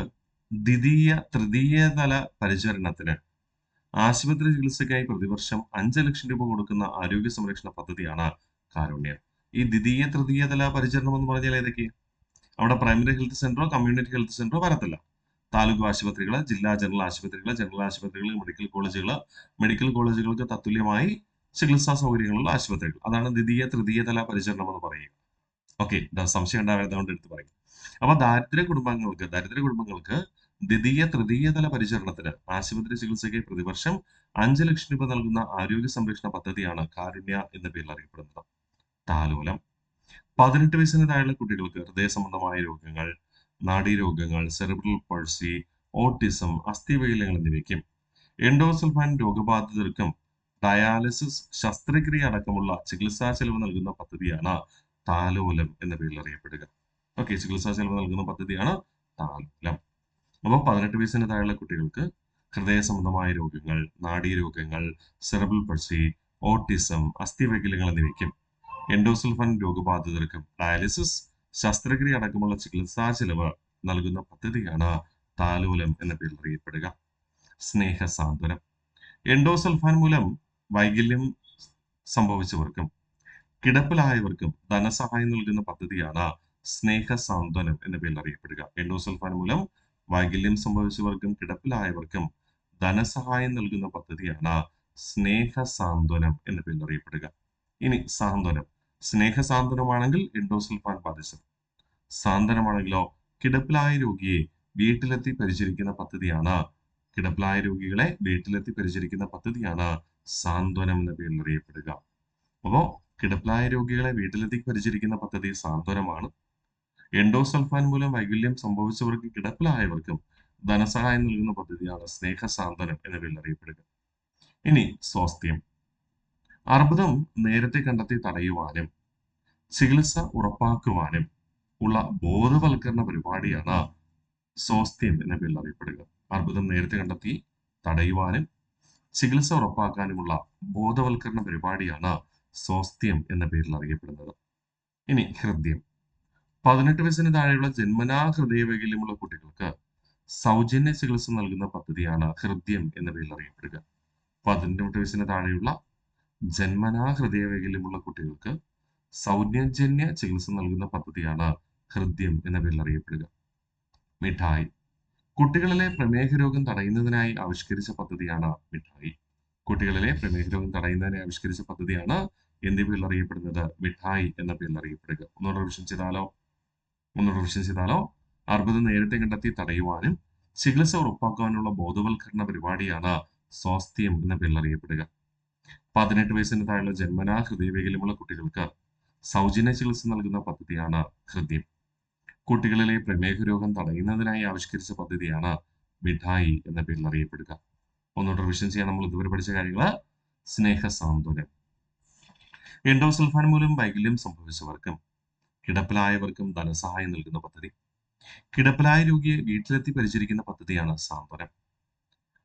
ദ്വിതീയ തൃതീയ തല പരിചരണത്തിന് ആശുപത്രി ചികിത്സയ്ക്കായി പ്രതിവർഷം 5 ലക്ഷം രൂപ കൊടുക്കുന്ന ആരോഗ്യ സംരക്ഷണ പദ്ധതിയാണ് കാരുണ്യം. ഈ ദ്വിതീയ തൃതീയ തല പരിചരണം എന്ന് പറഞ്ഞാൽ ഏതൊക്കെയാണ്? അവിടെ പ്രൈമറി ഹെൽത്ത് സെന്ററോ കമ്മ്യൂണിറ്റി ഹെൽത്ത് സെന്ററോ വരത്തില്ല. താലൂക്ക് ആശുപത്രികൾ, ജില്ലാ ജനറൽ ആശുപത്രികൾ, മെഡിക്കൽ കോളേജുകൾക്ക് തത്തുല്യമായി ചികിത്സാ സൗകര്യങ്ങളുള്ള ആശുപത്രികൾ. അതാണ് ദ്വിതീയ തൃതീയ തല പരിചരണം എന്ന് പറയുക. ഓക്കെ, സംശയം ഉണ്ടായതുകൊണ്ട് എടുത്ത് പറയും. അപ്പൊ ദരിദ്ര കുടുംബങ്ങൾക്ക് ദ്വിതീയ തൃതീയ തല പരിചരണത്തിന് ആശുപത്രി ചികിത്സയ്ക്ക് പ്രതിവർഷം 5 ലക്ഷം രൂപ നൽകുന്ന ആരോഗ്യ സംരക്ഷണ പദ്ധതിയാണ് കാരുണ്യ എന്ന പേരിൽ അറിയപ്പെടുന്നത്. താലോലം 18 വയസ്സിന് താഴെയുള്ള കുട്ടികൾക്ക് ഹൃദയ സംബന്ധമായ രോഗങ്ങൾ, നാഡീരോഗങ്ങൾ, സെറിബ്രൽ പൾസി, ഓട്ടിസം, അസ്ഥിവൈകല്യങ്ങൾ എന്നിവയ്ക്കും എൻഡോസൾഫാൻ രോഗബാധിതർക്കും ഡയാലിസിസ് ശസ്ത്രക്രിയ അടക്കമുള്ള ചികിത്സാ ചെലവ് നൽകുന്ന പദ്ധതിയാണ് താലോലം എന്ന പേരിൽ അറിയപ്പെടുക. ഓക്കെ, ചികിത്സാ ചെലവ് നൽകുന്ന പദ്ധതിയാണ് താലോലം. അപ്പോൾ 18 വയസ്സിന് താഴെയുള്ള കുട്ടികൾക്ക് ഹൃദയ സംബന്ധമായ രോഗങ്ങൾ, നാഡീരോഗങ്ങൾ, സെറിബ്രൽ പൾസി, ഓട്ടിസം, അസ്ഥിവൈകല്യങ്ങൾ എന്നിവയ്ക്കും എൻഡോസൾഫാൻ രോഗബാധിതർക്കും ഡയാലിസിസ്, ശസ്ത്രക്രിയ അടക്കമുള്ള ചികിത്സാ ചെലവ് നൽകുന്ന പദ്ധതിയാണ് താലോലം എന്ന പേരിൽ അറിയപ്പെടുക. സ്നേഹസാന്ത്വനം. എൻഡോസൾഫാൻ മൂലം വൈകല്യം സംഭവിച്ചവർക്കും കിടപ്പിലായവർക്കും ധനസഹായം നൽകുന്ന പദ്ധതിയാണ് സ്നേഹസാന്ത്വനം എന്ന പേരിൽ അറിയപ്പെടുക. എൻഡോസൾഫാൻ മൂലം വൈകല്യം സംഭവിച്ചവർക്കും കിടപ്പിലായവർക്കും ധനസഹായം നൽകുന്ന പദ്ധതിയാണ് സ്നേഹസാന്ത്വനം എന്ന പേരിൽ അറിയപ്പെടുക. ഇനി സാന്ത്വനം. സ്നേഹസാന്ത്വനമാണെങ്കിൽ എൻഡോസൾഫാൻ ബാധിച്ചത്, സാന്ത്വനമാണെങ്കിലോ കിടപ്പിലായ രോഗിയെ വീട്ടിലെത്തി പരിചരിക്കുന്ന പദ്ധതിയാണ് കിടപ്പിലായ രോഗികളെ വീട്ടിലെത്തി പരിചരിക്കുന്ന പദ്ധതിയാണ് സാന്ത്വനം എന്ന പേരിൽ അറിയപ്പെടുക. അപ്പോ കിടപ്പിലായ രോഗികളെ വീട്ടിലെത്തി പരിചരിക്കുന്ന പദ്ധതി സാന്ത്വനമാണ്. എൻഡോസൾഫാൻ മൂലം വൈകല്യം സംഭവിച്ചവർക്കും കിടപ്പിലായവർക്കും ധനസഹായം നൽകുന്ന പദ്ധതിയാണ് സ്നേഹസാന്ത്വനം എന്ന പേരിൽ അറിയപ്പെടുക. ഇനി സ്വാസ്ഥ്യം. അർബുദം നേരത്തെ കണ്ടെത്തി തടയുവാനും ചികിത്സ ഉറപ്പാക്കുവാനും ഉള്ള ബോധവൽക്കരണ പരിപാടിയാണ് സ്വാസ്ഥ്യം എന്ന പേരിൽ അറിയപ്പെടുക. അർബുദം നേരത്തെ കണ്ടെത്തി തടയുവാനും ചികിത്സ ഉറപ്പാക്കാനുമുള്ള ബോധവൽക്കരണ പരിപാടിയാണ് സ്വാസ്ഥ്യം എന്ന പേരിൽ അറിയപ്പെടുന്നത്. ഇനി ഹൃദ്യം. 18 വയസ്സിന് താഴെയുള്ള ജന്മനാ ഹൃദയവൈകല്യമുള്ള കുട്ടികൾക്ക് സൗജന്യ ചികിത്സ നൽകുന്ന പദ്ധതിയാണ് ഹൃദ്യം എന്ന പേരിൽ അറിയപ്പെടുക. 18 വയസ്സിന് താഴെയുള്ള ജന്മനാ ഹൃദയവൈകല്യമുള്ള കുട്ടികൾക്ക് സൗജന്യ ചികിത്സ നൽകുന്ന പദ്ധതിയാണ് ഹൃദ്യം എന്ന പേരിൽ അറിയപ്പെടുക. മിഠായി. കുട്ടികളിലെ പ്രമേഹ രോഗം തടയുന്നതിനായി ആവിഷ്കരിച്ച പദ്ധതിയാണ് മിഠായി. കുട്ടികളിലെ പ്രമേഹ രോഗം തടയുന്നതിനായി ആവിഷ്കരിച്ച പദ്ധതിയാണ് എന്ത് പേരിൽ അറിയപ്പെടുന്നത്? മിഠായി എന്ന പേരിൽ അറിയപ്പെടുക. ഒന്നുകൂടെ റിവിഷൻ ചെയ്താലോ അർബുദം നേരത്തെ കണ്ടെത്തി തടയുവാനും ചികിത്സ ഉറപ്പാക്കാനുള്ള ബോധവൽക്കരണ പരിപാടിയാണ് സ്വാസ്ഥ്യം എന്ന പേരിൽ അറിയപ്പെടുക. 18 വയസ്സിന് താഴെയുള്ള ജന്മനാ ഹൃദയവൈകല്യമുള്ള കുട്ടികൾക്ക് സൗജന്യ ചികിത്സ നൽകുന്ന പദ്ധതിയാണ് ഹൃദ്യം. കുട്ടികളിലെ പ്രമേഹ രോഗം തടയുന്നതിനായി ആവിഷ്കരിച്ച പദ്ധതിയാണ് മിഠായി എന്ന പേരിൽ അറിയപ്പെടുക. ഒന്നുകൂടെ റിവിഷൻ ചെയ്യാൻ നമ്മൾ ഇതുവരെ പഠിച്ച കാര്യങ്ങൾ. സ്നേഹസാന്ത്വനം. എൻഡോസൾഫാൻ മൂലം വൈകല്യം സംഭവിച്ചവർക്കും കിടപ്പിലായവർക്കും ധനസഹായം നൽകുന്ന പദ്ധതി. കിടപ്പിലായ രോഗിയെ വീട്ടിലെത്തി പരിചരിക്കുന്ന പദ്ധതിയാണ് സാന്ത്വനം.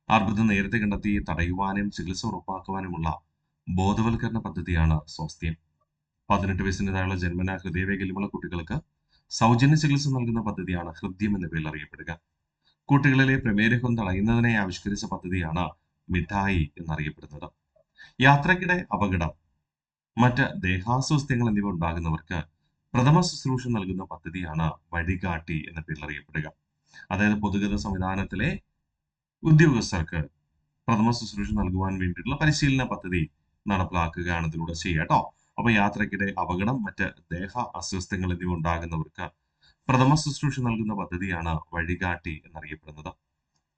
അർബുദം നേരത്തെ കണ്ടെത്തി തടയുവാനും ചികിത്സ ഉറപ്പാക്കുവാനുമുള്ള ബോധവൽക്കരണ പദ്ധതിയാണ് സ്വാസ്ഥ്യം. 18 വയസ്സിന് താഴെയുള്ള ജന്മനാ ഹൃദയവൈകല്യമുള്ള കുട്ടികൾക്ക് സൗജന്യ ചികിത്സ നൽകുന്ന പദ്ധതിയാണ് ഹൃദ്യം എന്ന പേരിൽ അറിയപ്പെടുക. കുട്ടികളിലെ പ്രമേഹം തടയുന്നതിനായി ആവിഷ്കരിച്ച പദ്ധതിയാണ് മിഠായി എന്നറിയപ്പെടുന്നത്. യാത്രക്കിടെ അപകടം, മറ്റ് ദേഹാസ്വാസ്ഥ്യങ്ങൾ എന്നിവ ഉണ്ടാകുന്നവർക്ക് പ്രഥമ ശുശ്രൂഷ നൽകുന്ന പദ്ധതിയാണ് വഴികാട്ടി എന്ന പേരിൽ അറിയപ്പെടുക. അതായത് പൊതുഗതാഗത സംവിധാനത്തിലെ ഉദ്യോഗസ്ഥർക്ക് പ്രഥമ ശുശ്രൂഷ നൽകുവാൻ വേണ്ടിയിട്ടുള്ള പരിശീലന പദ്ധതി നടപ്പിലാക്കുകയാണ് ഇതിലൂടെ ചെയ്യുക കേട്ടോ. അപ്പൊ യാത്രക്കിടെ അപകടം, മറ്റ് ദേഹ അസ്വസ്ഥങ്ങൾ എന്നിവ ഉണ്ടാകുന്നവർക്ക് പ്രഥമ ശുശ്രൂഷ നൽകുന്ന പദ്ധതിയാണ് വഴികാട്ടി എന്നറിയപ്പെടുന്നത്.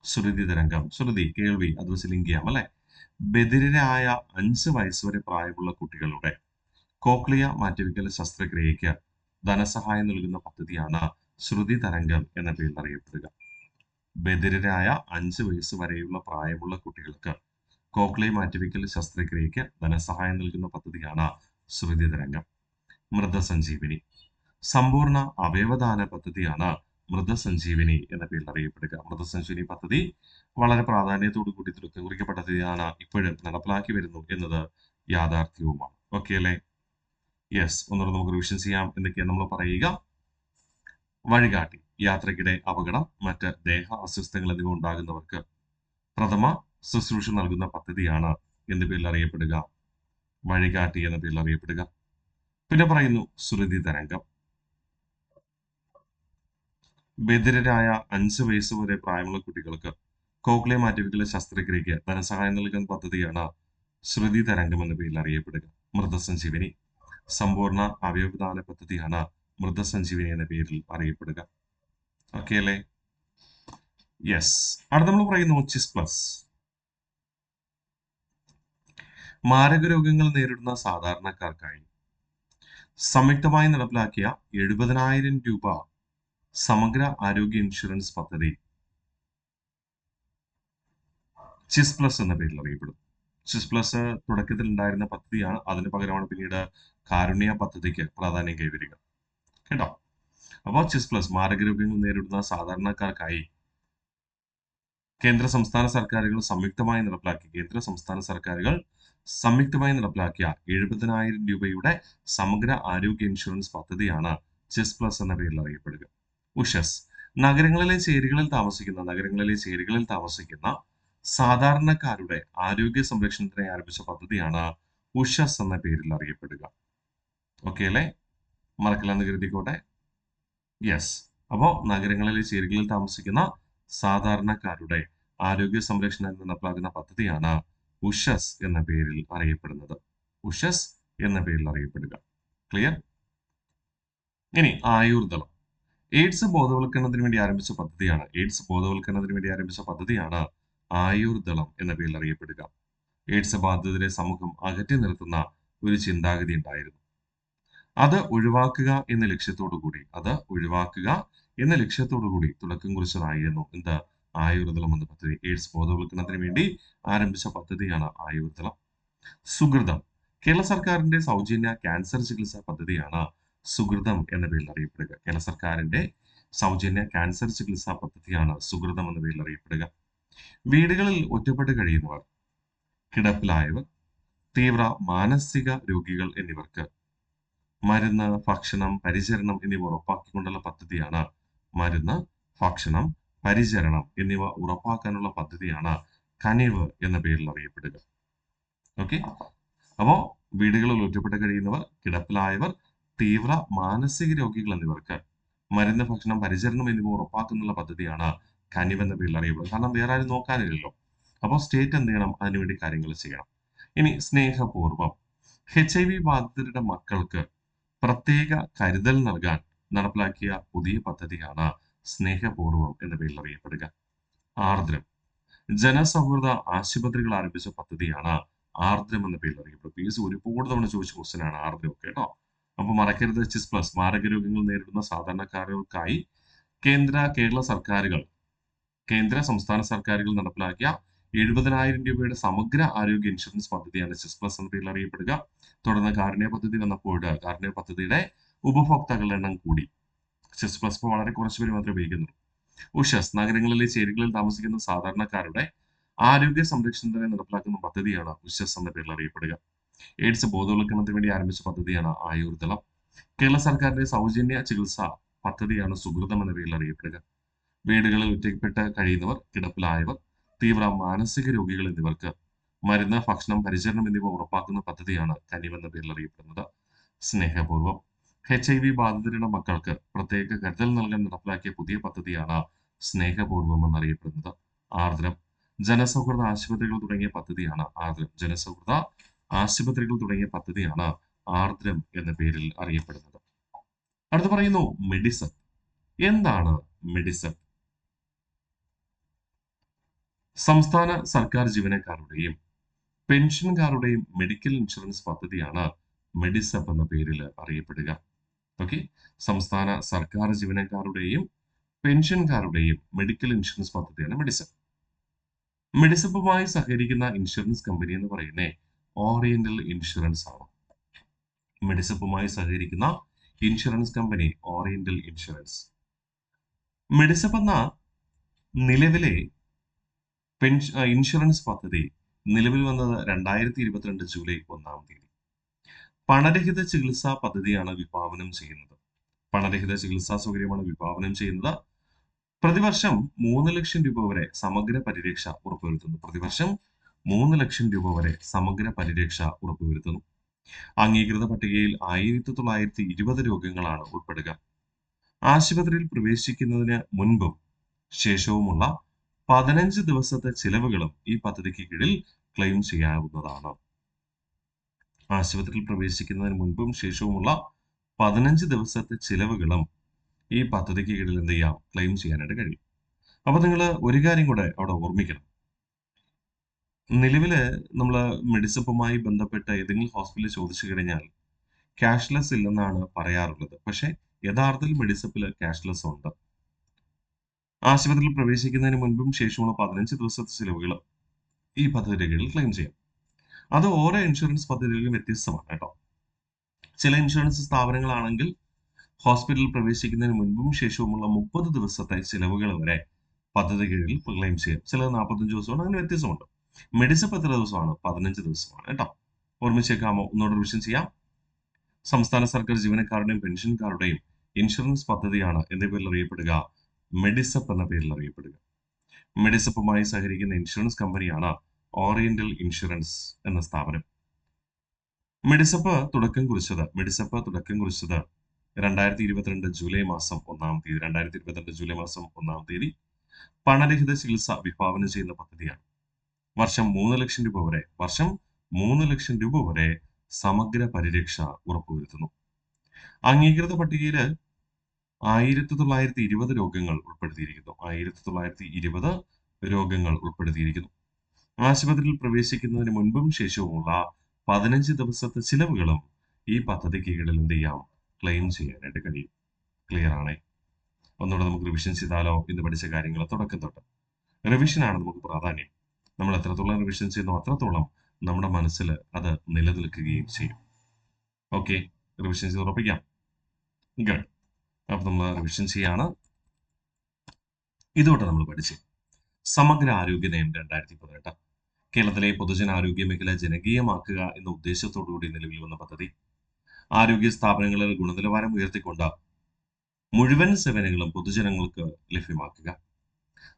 ശ്രുതി തരംഗം. ശ്രുതി കേൾവി, അത് വെച്ച് ലിങ്ക് ചെയ്യാം അല്ലെ. ബധിരരായ 5 വയസ്സ് വരെ പ്രായമുള്ള കുട്ടികളുടെ കോക്ലിയ മാറ്റിവെക്കൽ ശസ്ത്രക്രിയയ്ക്ക് ധനസഹായം നൽകുന്ന പദ്ധതിയാണ് ശ്രുതി തരംഗം എന്ന പേരിൽ അറിയപ്പെടുക. ബധിരരായ 5 വയസ്സ് വരെയുള്ള പ്രായമുള്ള കുട്ടികൾക്ക് കോക്ലിയ മാറ്റിവെക്കൽ ശസ്ത്രക്രിയയ്ക്ക് ധനസഹായം നൽകുന്ന പദ്ധതിയാണ് ശ്രുതി തരംഗം. മൃതസഞ്ജീവിനി. സമ്പൂർണ്ണ അവയവദാന പദ്ധതിയാണ് മൃതസഞ്ജീവിനി എന്ന പേരിൽ അറിയപ്പെടുക. മൃതസഞ്ജീവിനി പദ്ധതി വളരെ പ്രാധാന്യത്തോടു കൂടി തുടക്കം കുറിക്കപ്പെട്ട പദ്ധതിയാണ്, ഇപ്പോഴും നടപ്പിലാക്കി വരുന്നു എന്നത് യാഥാർത്ഥ്യവുമാണ്. ഓക്കെ അല്ലേ? യെസ്. ഒന്നുകൂടെ നമുക്ക് റിവിഷൻ ചെയ്യാം. എന്തൊക്കെയാണ് നമ്മൾ പറയുക? വഴികാട്ടി. യാത്രക്കിടെ അപകടം, മറ്റ് ദേഹ അസ്വസ്ഥങ്ങൾ എന്നിവ ഉണ്ടാകുന്നവർക്ക് പ്രഥമ ശുശ്രൂഷ നൽകുന്ന പദ്ധതിയാണ് എന്ത് പേരിൽ അറിയപ്പെടുക? വഴികാട്ടി എന്ന പേരിൽ അറിയപ്പെടുക. പിന്നെ പറയുന്നു ശ്രുതി തരംഗം. ബധിരരായ 5 വയസ്സ് വരെ പ്രായമുള്ള കുട്ടികൾക്ക് കോക്ലിയ മാറ്റിവെക്കൽ ശസ്ത്രക്രിയയ്ക്ക് ധനസഹായം നൽകുന്ന പദ്ധതിയാണ് ശ്രുതി തരംഗം എന്ന പേരിൽ അറിയപ്പെടുക. മൃതസഞ്ജീവനി. സമ്പൂർണ്ണ അവയവദാന പദ്ധതിയാണ് മൃതസഞ്ജീവനി എന്ന പേരിൽ അറിയപ്പെടുക. ഓക്കെ അല്ലേ? യെസ്. അടുത്ത നമ്മൾ പറയുന്നു ചിസ് പ്ലസ്. മാരക രോഗങ്ങൾ നേരിടുന്ന സാധാരണക്കാർക്കായി സംയുക്തമായി നടപ്പിലാക്കിയ 70,000 രൂപ സമഗ്ര ആരോഗ്യ ഇൻഷുറൻസ് പദ്ധതി ചിസ് പ്ലസ് എന്ന പേരിൽ അറിയപ്പെടും. ചിസ് പ്ലസ് തുടക്കത്തിൽ ഉണ്ടായിരുന്ന പദ്ധതിയാണ്, അതിന് പകരമാണ് പിന്നീട് കാരുണ്യ പദ്ധതിക്ക് പ്രാധാന്യം കൈവരിക കേട്ടോ. അപ്പോൾ ചിസ് പ്ലസ് മാരക രോഗങ്ങൾ നേരിടുന്ന സാധാരണക്കാർക്കായി കേന്ദ്ര സംസ്ഥാന സർക്കാരുകൾ സംയുക്തമായി നടപ്പിലാക്കി. കേന്ദ്ര സംസ്ഥാന സർക്കാരുകൾ സംയുക്തമായി നടപ്പിലാക്കിയ 70,000 രൂപയുടെ സമഗ്ര ആരോഗ്യ ഇൻഷുറൻസ് പദ്ധതിയാണ് ചെസ് പ്ലസ് എന്ന പേരിൽ അറിയപ്പെടുക. ഉഷസ് നഗരങ്ങളിലെ ചേരികളിൽ താമസിക്കുന്ന സാധാരണക്കാരുടെ ആരോഗ്യ സംരക്ഷണത്തിനായി ആരംഭിച്ച പദ്ധതിയാണ് ഉഷസ് എന്ന പേരിൽ അറിയപ്പെടുക. ഓക്കെ അല്ലേ? മറക്കില്ലെന്ന് കരുതിക്കോട്ടെ. യെസ്. അപ്പോൾ നഗരങ്ങളിലെ ചേരികളിൽ താമസിക്കുന്ന സാധാരണക്കാരുടെ ആരോഗ്യ സംരക്ഷണത്തിന് നടപ്പിലാക്കുന്ന പദ്ധതിയാണ് ഉഷസ് എന്ന പേരിൽ അറിയപ്പെടുന്നത്. ഉഷസ് എന്ന പേരിൽ അറിയപ്പെടുക. ക്ലിയർ? ഇനി ആയുർദളം. എയ്ഡ്സ് ബോധവൽക്കരണത്തിന് വേണ്ടി ആരംഭിച്ച പദ്ധതിയാണ് ആയുർദളം എന്ന പേരിൽ അറിയപ്പെടുക. എയ്ഡ്സ് ബാധിതരെ സമൂഹം അകറ്റി നിർത്തുന്ന ഒരു ചിന്താഗതി ഉണ്ടായിരുന്നു. അത് ഒഴിവാക്കുക എന്ന ലക്ഷ്യത്തോടു കൂടി തുടക്കം കുറിച്ചതായിരുന്നു എന്ത്? ആയുർദളം എന്ന പദ്ധതി. എയ്ഡ്സ് ബോധവൽക്കരണത്തിന് വേണ്ടി ആരംഭിച്ച പദ്ധതിയാണ് ആയുർദളം. സുകൃതം. കേരള സർക്കാരിന്റെ സൗജന്യ ക്യാൻസർ ചികിത്സാ പദ്ധതിയാണ് സുകൃതം എന്ന പേരിൽ അറിയപ്പെടുക. കേരള സർക്കാരിന്റെ സൗജന്യ ക്യാൻസർ ചികിത്സാ പദ്ധതിയാണ് സുകൃതം എന്ന പേരിൽ അറിയപ്പെടുക. വീടുകളിൽ ഒറ്റപ്പെട്ട് കഴിയുന്നവർ, കിടപ്പിലായവർ, തീവ്ര മാനസിക രോഗികൾ എന്നിവർക്ക് മരുന്ന്, ഭക്ഷണം, പരിചരണം എന്നിവ ഉറപ്പാക്കിക്കൊണ്ടുള്ള പദ്ധതിയാണ് കനിവ് എന്ന പേരിൽ അറിയപ്പെടുക. ഓക്കെ. അപ്പോ വീടുകളിൽ ഒറ്റപ്പെട്ട് കഴിയുന്നവർ, കിടപ്പിലായവർ, തീവ്ര മാനസിക രോഗികൾ എന്നിവർക്ക് മരുന്ന്, ഭക്ഷണം, പരിചരണം എന്നിവ ഉറപ്പാക്കുന്നുള്ള പദ്ധതിയാണ് കനിവ് എന്ന പേരിൽ അറിയപ്പെടുന്നത്. കാരണം വേറെ ആരും നോക്കാനില്ലല്ലോ. അപ്പോൾ സ്റ്റേറ്റ് എന്ത് ചെയ്യണം? അതിനുവേണ്ടി കാര്യങ്ങൾ ചെയ്യണം. ഇനി സ്നേഹപൂർവ്വം. HIV ബാധിതരുടെ മക്കൾക്ക് പ്രത്യേക കരുതൽ നൽകാൻ നടപ്പിലാക്കിയ പുതിയ പദ്ധതിയാണ് സ്നേഹപൂർവ്വം എന്ന പേരിൽ അറിയപ്പെടുക. ആർദ്രം. ജനസൗഹൃദ ആശുപത്രികൾ ആരംഭിച്ച പദ്ധതിയാണ് ആർദ്രം എന്ന പേരിൽ അറിയപ്പെടുക. PSC ഒരുപാട് തവണ ചോദിച്ച ക്വസ്റ്റ്യൻ ആണ് ആർദ്രം ഒക്കെ കേട്ടോ. അപ്പൊ മറക്കരുത്. Chess plus. മാരക രോഗങ്ങൾ നേരിടുന്ന സാധാരണക്കാർക്കായി കേന്ദ്ര സംസ്ഥാന സർക്കാരുകൾ നടപ്പിലാക്കിയ 70,000 രൂപയുടെ സമഗ്ര ആരോഗ്യ ഇൻഷുറൻസ് പദ്ധതിയാണ് ചെസ് പ്ലസ് എന്ന പേരിൽ അറിയപ്പെടുക. തുടർന്ന് കാരുണ്യ പദ്ധതി വന്നപ്പോൾ കാരുണ്യ പദ്ധതിയുടെ ഉപഭോക്താക്കളുടെ എണ്ണം കൂടി. ചെസ് പ്ലസ് ഇപ്പോൾ വളരെ കുറച്ച് പേര് മാത്രമേ ഉപയോഗിക്കുന്നുള്ളൂ. ഉഷസ്. നഗരങ്ങളിലെ ചേരികളിൽ താമസിക്കുന്ന സാധാരണക്കാരുടെ ആരോഗ്യ സംരക്ഷണത്തിനായി നടപ്പിലാക്കുന്ന പദ്ധതിയാണ് ഉഷസ് എന്ന പേരിൽ അറിയപ്പെടുക. എയ്ഡ്സ് ബോധവൽക്കരണത്തിന് വേണ്ടി ആരംഭിച്ച പദ്ധതിയാണ് ആയുർദളം. കേരള സർക്കാരിന്റെ സൗജന്യ ചികിത്സാ പദ്ധതിയാണ് സുകൃതം എന്ന പേരിൽ അറിയപ്പെടുക. വീടുകളിൽ ഒറ്റപ്പെട്ട് കഴിയുന്നവർ, കിടപ്പിലായവർ, തീവ്ര മാനസിക രോഗികൾ എന്നിവർക്ക് മരുന്ന്, ഭക്ഷണം, പരിചരണം എന്നിവ ഉറപ്പാക്കുന്ന പദ്ധതിയാണ് കനിവ് എന്ന പേരിൽ അറിയപ്പെടുന്നത്. സ്നേഹപൂർവ്വം. HIV ബാധിതരുടെ മക്കൾക്ക് പ്രത്യേക കരുതൽ നൽകാൻ നടപ്പിലാക്കിയ പുതിയ പദ്ധതിയാണ് സ്നേഹപൂർവ്വം എന്നറിയപ്പെടുന്നത്. ആർദ്രം. ജനസൗഹൃദ ആശുപത്രികൾ തുടങ്ങിയ പദ്ധതിയാണ് ആർദ്രം എന്ന പേരിൽ അറിയപ്പെടുന്നത്. അടുത്ത് പറയുന്നു മെഡിസൺ. എന്താണ് മെഡിസൺ? സംസ്ഥാന സർക്കാർ ജീവനക്കാരുടെയും പെൻഷൻകാരുടെയും മെഡിക്കൽ ഇൻഷുറൻസ് പദ്ധതിയാണ് മെഡിസപ്പ് എന്ന പേരിൽ അറിയപ്പെടുക. ഓക്കെ. സംസ്ഥാന സർക്കാർ ജീവനക്കാരുടെയും പെൻഷൻകാരുടെയും മെഡിക്കൽ ഇൻഷുറൻസ് പദ്ധതിയാണ് മെഡിസപ്പ്. മെഡിസപ്പുമായി സഹകരിക്കുന്ന ഇൻഷുറൻസ് കമ്പനി എന്ന് പറയുന്നത് ഓറിയന്റൽ ഇൻഷുറൻസ് ആണ്. മെഡിസപ്പുമായി സഹകരിക്കുന്ന insurance company Oriental Insurance. Medisep എന്ന നിലവിലെ ഇൻഷുറൻസ് പദ്ധതി നിലവിൽ വന്നത് 2022 ജൂലൈ 1-ാം തീയതി. പണരഹിത ചികിത്സാ പദ്ധതിയാണ് വിഭാവനം ചെയ്യുന്നത്. പണരഹിത ചികിത്സാ സൗകര്യമാണ് വിഭാവനം ചെയ്യുന്നത്. പ്രതിവർഷം 3 ലക്ഷം രൂപ വരെ സമഗ്ര പരിരക്ഷ ഉറപ്പുവരുത്തുന്നു. അംഗീകൃത പട്ടികയിൽ 1920 രോഗങ്ങളാണ് ഉൾപ്പെടുക. ആശുപത്രിയിൽ പ്രവേശിക്കുന്നതിന് മുൻപും ശേഷവുമുള്ള 15 ദിവസത്തെ ചിലവുകളും ഈ പദ്ധതിക്ക് കീഴിൽ ക്ലെയിം ചെയ്യാവുന്നതാണ്. ആശുപത്രിയിൽ പ്രവേശിക്കുന്നതിന് മുൻപും ശേഷവുമുള്ള 15 ദിവസത്തെ ചിലവുകളും ഈ പദ്ധതിക്ക് കീഴിൽ എന്ത് ചെയ്യാം? ക്ലെയിം ചെയ്യാനായിട്ട് കഴിയും. അപ്പൊ നിങ്ങൾ ഒരു കാര്യം കൂടെ അവിടെ ഓർമ്മിക്കണം. നിലവില് നമ്മൾ മെഡിസപ്പുമായി ബന്ധപ്പെട്ട് ഏതെങ്കിലും ഹോസ്പിറ്റലിൽ ചോദിച്ചു കഴിഞ്ഞാൽ ക്യാഷ്ലെസ് ഇല്ലെന്നാണ് പറയാറുള്ളത്. പക്ഷെ യഥാർത്ഥത്തിൽ മെഡിസപ്പിൽ ക്യാഷ്ലെസ് ഉണ്ട്. ആശുപത്രിയിൽ പ്രവേശിക്കുന്നതിന് മുൻപും ശേഷമുള്ള 15 ദിവസത്തെ ചിലവുകൾ ഈ പദ്ധതിയുടെ കീഴിൽ ക്ലെയിം ചെയ്യാം. അത് ഓരോ ഇൻഷുറൻസ് പദ്ധതികളിലും വ്യത്യസ്തമാണ് കേട്ടോ. ചില ഇൻഷുറൻസ് സ്ഥാപനങ്ങളാണെങ്കിൽ ഹോസ്പിറ്റലിൽ പ്രവേശിക്കുന്നതിന് മുൻപും ശേഷവുമുള്ള 30 ദിവസത്തെ ചിലവുകൾ വരെ പദ്ധതി കീഴിൽ ക്ലെയിം ചെയ്യാം. ചിലത് 45 ദിവസമാണ്. അങ്ങനെ വ്യത്യാസമുണ്ട്. മെഡിസപ്പ് എത്ര ദിവസമാണ്? 15 ദിവസമാണ് കേട്ടോ. ഓർമ്മിച്ചേക്കാമോ? ഒന്നുകൂടെ റിവിഷൻ ചെയ്യാം. സംസ്ഥാന സർക്കാർ ജീവനക്കാരുടെയും പെൻഷൻകാരുടെയും ഇൻഷുറൻസ് പദ്ധതിയാണ് എന്ന പേരിൽ അറിയപ്പെടുക മെഡിസപ്പ് എന്ന പേരിൽ അറിയപ്പെടുക. മെഡിസപ്പുമായി സഹകരിക്കുന്ന ഇൻഷുറൻസ് കമ്പനിയാണ് ഓറിയന്റൽ ഇൻഷുറൻസ് എന്ന സ്ഥാപനം. മെഡിസപ്പ് തുടക്കം കുറിച്ചത് 2022 ജൂലൈ മാസം 1 തീയതി പണരഹിത ചികിത്സ വിഭാവനം ചെയ്യുന്ന പദ്ധതിയാണ്. വർഷം 3 ലക്ഷം രൂപ വരെ സമഗ്ര പരിരക്ഷ ഉറപ്പുവരുത്തുന്നു. അംഗീകൃത പട്ടികയിൽ 1920 രോഗങ്ങൾ ഉൾപ്പെടുത്തിയിരിക്കുന്നു. 1920 രോഗങ്ങൾ ഉൾപ്പെടുത്തിയിരിക്കുന്നു. ആശുപത്രിയിൽ പ്രവേശിക്കുന്നതിന് മുൻപും ശേഷവുമുള്ള 15 ദിവസത്തെ ചിലവുകളും ഈ പദ്ധതി കീഴിൽ എന്ത് ചെയ്യാം? ക്ലെയിം ചെയ്യാനായിട്ട് കഴിയും. ക്ലിയർ ആണേ? ഒന്നുകൂടെ നമുക്ക് റിവിഷൻ ചെയ്താലോ? ഇന്ന് പഠിച്ച കാര്യങ്ങൾ തുടക്കം തൊട്ട്. റിവിഷനാണ് നമുക്ക് പ്രാധാന്യം. നമ്മൾ എത്രത്തോളം റിവിഷൻ ചെയ്യുന്നു അത്രത്തോളം നമ്മുടെ മനസ്സിൽ അത് നിലനിൽക്കുകയും ചെയ്യും. ഓക്കെ, റിവിഷൻ ചെയ്ത് ഉറപ്പിക്കാം. ഗുഡ്. അപ്പൊ നമ്മൾ റിവിഷൻ ചെയ്യാണ്. ഇതോടെ നമ്മൾ പഠിച്ചു സമഗ്ര ആരോഗ്യ നയം 2018. കേരളത്തിലെ പൊതുജനാരോഗ്യ മേഖല ജനകീയമാക്കുക എന്ന ഉദ്ദേശത്തോടുകൂടി നിലവിൽ വന്ന പദ്ധതി. ആരോഗ്യ സ്ഥാപനങ്ങളിൽ ഗുണനിലവാരം ഉയർത്തിക്കൊണ്ട് മുഴുവൻ സേവനങ്ങളും പൊതുജനങ്ങൾക്ക് ലഭ്യമാക്കുക.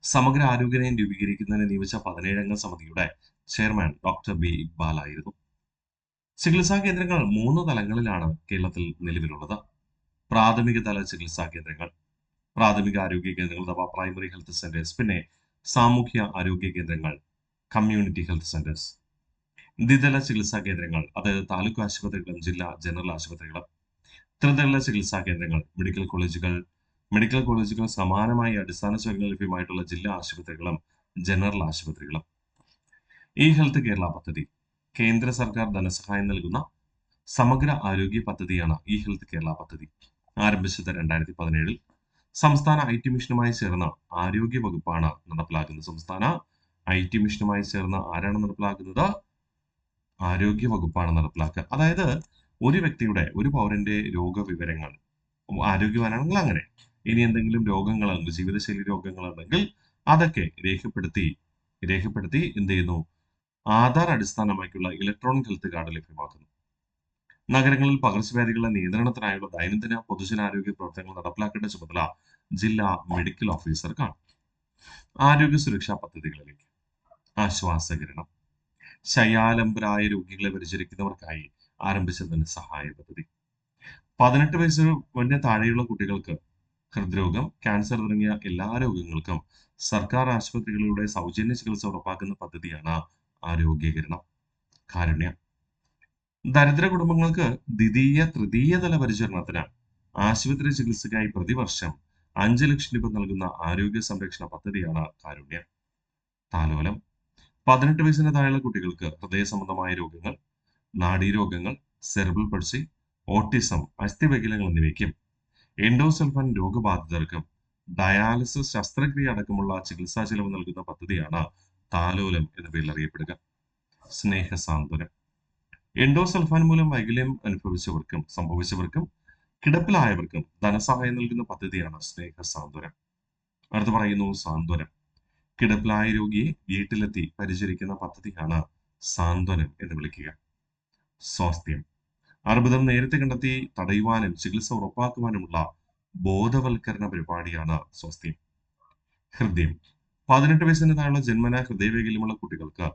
സമഗ്ര ആരോഗ്യ നയം രൂപീകരിക്കുന്നതിന് നിയമിച്ച 17-അംഗ സമിതിയുടെ ചെയർമാൻ ഡോക്ടർ ബി ഇക്ബാൽ ആയിരുന്നു. ചികിത്സാ കേന്ദ്രങ്ങൾ 3 തലങ്ങളിലാണ് കേരളത്തിൽ നിലവിലുള്ളത്. പ്രാഥമിക തല ചികിത്സാ കേന്ദ്രങ്ങൾ, പ്രാഥമിക ആരോഗ്യ കേന്ദ്രങ്ങൾ അഥവാ പ്രൈമറി ഹെൽത്ത് സെന്റേഴ്സ്, പിന്നെ സാമൂഹ്യ ആരോഗ്യ കേന്ദ്രങ്ങൾ, കമ്മ്യൂണിറ്റി ഹെൽത്ത് സെന്റേഴ്സ്. ദ്വിതല ചികിത്സാ കേന്ദ്രങ്ങൾ, അതായത് താലൂക്ക് ആശുപത്രികളും ജില്ലാ ജനറൽ ആശുപത്രികളും. ത്രിതല ചികിത്സാ കേന്ദ്രങ്ങൾ, മെഡിക്കൽ കോളേജുകൾ സമാനമായി അടിസ്ഥാന സൗകര്യങ്ങൾ ലഭ്യമായിട്ടുള്ള ജില്ലാ ആശുപത്രികളും ജനറൽ ആശുപത്രികളും. ഈ ഹെൽത്ത് കേരള പദ്ധതി കേന്ദ്ര സർക്കാർ ധനസഹായം നൽകുന്ന സമഗ്ര ആരോഗ്യ പദ്ധതിയാണ് ഈ ഹെൽത്ത് കേരള പദ്ധതി. ആരംഭിച്ചത് 2017. സംസ്ഥാന IT മിഷനുമായി ചേർന്ന് ആരോഗ്യ വകുപ്പാണ് നടപ്പിലാക്കുന്നത്. സംസ്ഥാന IT മിഷനുമായി ചേർന്ന് ആരാണ് നടപ്പിലാക്കുന്നത്? ആരോഗ്യ വകുപ്പാണ് നടപ്പിലാക്കുക. അതായത് ഒരു വ്യക്തിയുടെ, ഒരു പൗരന്റെ രോഗവിവരങ്ങൾ, ആരോഗ്യവാനാണെങ്കിൽ അങ്ങനെ, ഇനി എന്തെങ്കിലും രോഗങ്ങളുണ്ട്, ജീവിതശൈലി രോഗങ്ങളുണ്ടെങ്കിൽ അതൊക്കെ രേഖപ്പെടുത്തി എന്ത് ചെയ്യുന്നു? ആധാർ അടിസ്ഥാനമാക്കിയുള്ള ഇലക്ട്രോണിക് ഹെൽത്ത് കാർഡ് ലഭ്യമാക്കുന്നു. നഗരങ്ങളിൽ പകർച്ചവ്യാധികളുടെ നിയന്ത്രണത്തിനായുള്ള ദൈനംദിന പൊതുജനാരോഗ്യ പ്രവർത്തനങ്ങൾ നടപ്പിലാക്കേണ്ട ചുമതല ജില്ലാ മെഡിക്കൽ ഓഫീസർക്കാണ്. ആരോഗ്യ സുരക്ഷാ പദ്ധതികളിലേക്ക് ആശ്വാസകിരണം, ശയ്യാലംബരായ രോഗികളെ പരിചരിക്കുന്നവർക്കായി ആരംഭിച്ചതിന് സഹായ പദ്ധതി. 18 വയസ്സിന് താഴെയുള്ള കുട്ടികൾക്ക് ഹൃദ്രോഗം, ക്യാൻസർ തുടങ്ങിയ എല്ലാ രോഗങ്ങൾക്കും സർക്കാർ ആശുപത്രികളിലൂടെ സൗജന്യ ചികിത്സ ഉറപ്പാക്കുന്ന പദ്ധതിയാണ് ആരോഗ്യകിരണം. കാരുണ്യം, ദരിദ്ര കുടുംബങ്ങൾക്ക് ദ്വിതീയ തൃതീയ തല പരിചരണത്തിന് ആശുപത്രി ചികിത്സയ്ക്കായി പ്രതിവർഷം 5 ലക്ഷം രൂപ നൽകുന്ന ആരോഗ്യ സംരക്ഷണ പദ്ധതിയാണ് കാരുണ്യം. താലോലം, 18 വയസ്സിന് താഴെയുള്ള കുട്ടികൾക്ക് ഹൃദയ സംബന്ധമായ രോഗങ്ങൾ, നാഡീരോഗങ്ങൾ, സെറിബ്രൽ പൾസി, ഓട്ടിസം, അസ്ഥിവൈകല്യങ്ങൾ എന്നിവയ്ക്കും എൻഡോസൾഫാൻ രോഗബാധിതർക്കും ഡയാലിസിസ് ശസ്ത്രക്രിയ അടക്കമുള്ള ചികിത്സാ ചെലവ് നൽകുന്ന പദ്ധതിയാണ് താലോലം എന്ന പേരിൽ അറിയപ്പെടുക. സ്നേഹസാന്ത്വനം, എൻഡോസൾഫാൻ മൂലം വൈകല്യം സംഭവിച്ചവർക്കും കിടപ്പിലായവർക്കും ധനസഹായം നൽകുന്ന പദ്ധതിയാണ് സ്നേഹസാന്ത്വനം. അടുത്ത് പറയുന്നു സാന്ത്വനം, കിടപ്പിലായ രോഗിയെ വീട്ടിലെത്തി പരിചരിക്കുന്ന പദ്ധതിയാണ് സാന്ത്വനം എന്ന് വിളിക്കുക. സ്വാസ്ഥ്യം, അർബുദം നേരത്തെ കണ്ടെത്തി തടയുവാനും ചികിത്സ ഉറപ്പാക്കുവാനുമുള്ള ബോധവൽക്കരണ പരിപാടിയാണ് സ്വാസ്ഥ്യം. ഹൃദയം, 18 വയസ്സിന് താഴെയുള്ള ജന്മനാ ഹൃദയവൈകല്യമുള്ള കുട്ടികൾക്ക്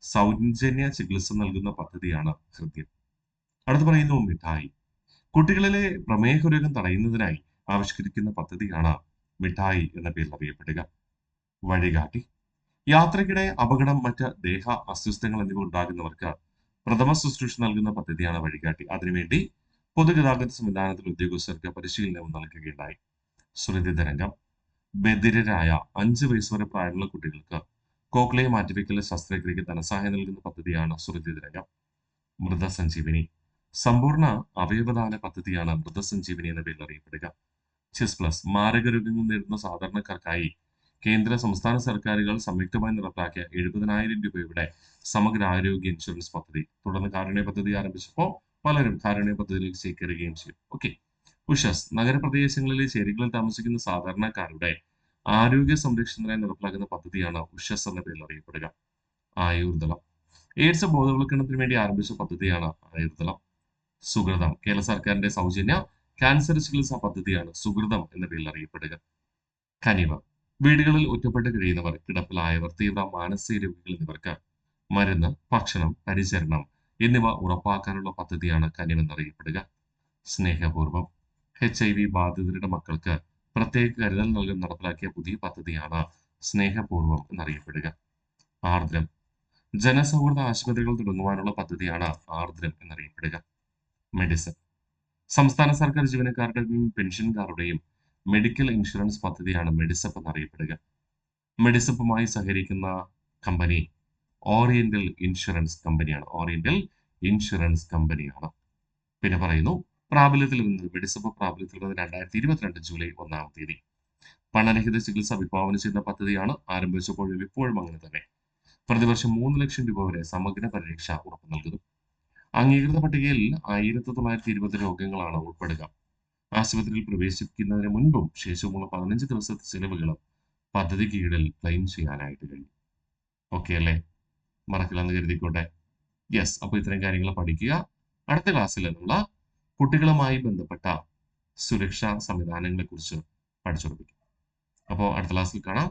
സൗജന്യ ചികിത്സ നൽകുന്ന പദ്ധതിയാണ് ഹൃദയം. അടുത്ത് പറയുന്നു മിഠായി, കുട്ടികളിലെ പ്രമേഹ രോഗം തടയുന്നതിനായി ആവിഷ്കരിക്കുന്ന പദ്ധതിയാണ് മിഠായി എന്ന പേരിൽ അറിയപ്പെടുക. വഴികാട്ടി, യാത്രക്കിടെ അപകടം, മറ്റ് ദേഹ അസ്വസ്ഥങ്ങൾ എന്നിവ ഉണ്ടാകുന്നവർക്ക് പ്രഥമ ശുശ്രൂഷ നൽകുന്ന പദ്ധതിയാണ് വഴികാട്ടി. അതിനുവേണ്ടി പൊതുഗതാഗത സംവിധാനത്തിൽ ഉദ്യോഗസ്ഥർക്ക് പരിശീലനവും നൽകുകയുണ്ടായി. ശ്രുതി തരംഗം, ബധിരരായ 5 വയസ്സ് വരെ പ്രായമുള്ള കുട്ടികൾക്ക് കോക്ലിയ മാറ്റിവെക്കൽ ശസ്ത്രക്രിയയ്ക്ക് ധനസഹായം നൽകുന്ന പദ്ധതിയാണ് ശ്രുതി തരംഗം. മൃതസഞ്ജീവനി, സമ്പൂർണ്ണ അവയവദാന പദ്ധതിയാണ് മൃതസഞ്ജീവനി എന്ന പേരിൽ അറിയപ്പെടുക. ചെസ് പ്ലസ്, മാരക രോഗങ്ങൾ നേരിടുന്ന സാധാരണക്കാർക്കായി കേന്ദ്ര സംസ്ഥാന സർക്കാരുകൾ സംയുക്തമായി നടപ്പാക്കിയ 70,000 രൂപയുടെ സമഗ്ര ആരോഗ്യ ഇൻഷുറൻസ് പദ്ധതി. തുടർന്ന് കാരുണ്യ പദ്ധതി ആരംഭിച്ചപ്പോൾ പലരും കാരുണ്യ പദ്ധതിയിലേക്ക് ചേക്കേറുകയും ചെയ്യും. ഓക്കെ. ഉഷസ്, നഗരപ്രദേശങ്ങളിലെ ചേരികളിൽ താമസിക്കുന്ന സാധാരണക്കാരുടെ ആരോഗ്യ സംരക്ഷണത്തിനായി നടപ്പിലാക്കുന്ന പദ്ധതിയാണ് ഉഷസ് എന്ന പേരിൽ അറിയപ്പെടുക. ആയുർദളം. എയ്ഡ്സ് ബോധവൽക്കരണത്തിന് വേണ്ടി ആരംഭിച്ച പദ്ധതിയാണ് ആയുർദളം. സുഹൃതം, കേരള സർക്കാരിന്റെ സൗജന്യ ക്യാൻസർ ചികിത്സാ പദ്ധതിയാണ് സുഹൃതം എന്ന പേരിൽ അറിയപ്പെടുക. കനിവ, വീടുകളിൽ ഒറ്റപ്പെട്ട് കഴിയുന്നവർ, കിടപ്പിലായവർ, തീവ്ര മാനസിക രോഗികൾ എന്നിവർക്ക് മരുന്ന്, ഭക്ഷണം, പരിചരണം എന്നിവ ഉറപ്പാക്കാനുള്ള പദ്ധതിയാണ് കനിവ് എന്നറിയപ്പെടുക. സ്നേഹപൂർവം, HIV ബാധിതരുടെ മക്കൾക്ക് പ്രത്യേക കരുതൽ നൽകാൻ നടപ്പിലാക്കിയ പുതിയ പദ്ധതിയാണ് സ്നേഹപൂർവം എന്നറിയപ്പെടുക. ആർദ്രം, ജനസൗഹൃദ ആശുപത്രികൾ തുടങ്ങുവാനുള്ള പദ്ധതിയാണ് ആർദ്രം എന്നറിയപ്പെടുക. മെഡിസിൻ, സംസ്ഥാന സർക്കാർ ജീവനക്കാരുടെയും പെൻഷൻകാരുടെയും മെഡിക്കൽ ഇൻഷുറൻസ് പദ്ധതിയാണ് മെഡിസപ്പ് എന്നറിയപ്പെടുക. മെഡിസപ്പുമായി സഹകരിക്കുന്ന കമ്പനി ഓറിയന്റൽ ഇൻഷുറൻസ് കമ്പനിയാണ്. ഓറിയന്റൽ ഇൻഷുറൻസ് കമ്പനിയാണ്. പിന്നെ പറയുന്നു, പ്രാബല്യത്തിൽ വരുന്നത് മെഡിസപ്പ് പ്രാബല്യത്തിൽ വരുന്നത് 2022 ജൂലൈ 1-ാം തീയതി. പണരഹിത ചികിത്സ വിഭാവനം ചെയ്യുന്ന പദ്ധതിയാണ്. ആരംഭിച്ചപ്പോഴും ഇപ്പോഴും അങ്ങനെ തന്നെ. പ്രതിവർഷം 3 ലക്ഷം രൂപ വരെ സമഗ്ര പരിരക്ഷ ഉറപ്പു നൽകുന്നു. അംഗീകൃത പട്ടികയിൽ 1920 രോഗങ്ങളാണ് ഉൾപ്പെടുക. ആശുപത്രിയിൽ പ്രവേശിക്കുന്നതിന് മുൻപും ശേഷവുമുള്ള 15 ദിവസത്തെ ചെലവുകളും പദ്ധതി കീഴിൽ ക്ലെയിം ചെയ്യാനായിട്ട് കഴിയും. ഓക്കെ അല്ലേ? മറക്കില്ലെന്ന് കരുതിക്കോട്ടെ. യെസ്. അപ്പോൾ ഇത്തരം കാര്യങ്ങൾ പഠിക്കുക. അടുത്ത ക്ലാസ്സിൽ നമ്മൾ കുട്ടികളുമായി ബന്ധപ്പെട്ട സുരക്ഷാ സംവിധാനങ്ങളെ കുറിച്ച് പഠിച്ചുറപ്പിക്കും. അപ്പോൾ അടുത്ത ക്ലാസ്സിൽ കാണാം.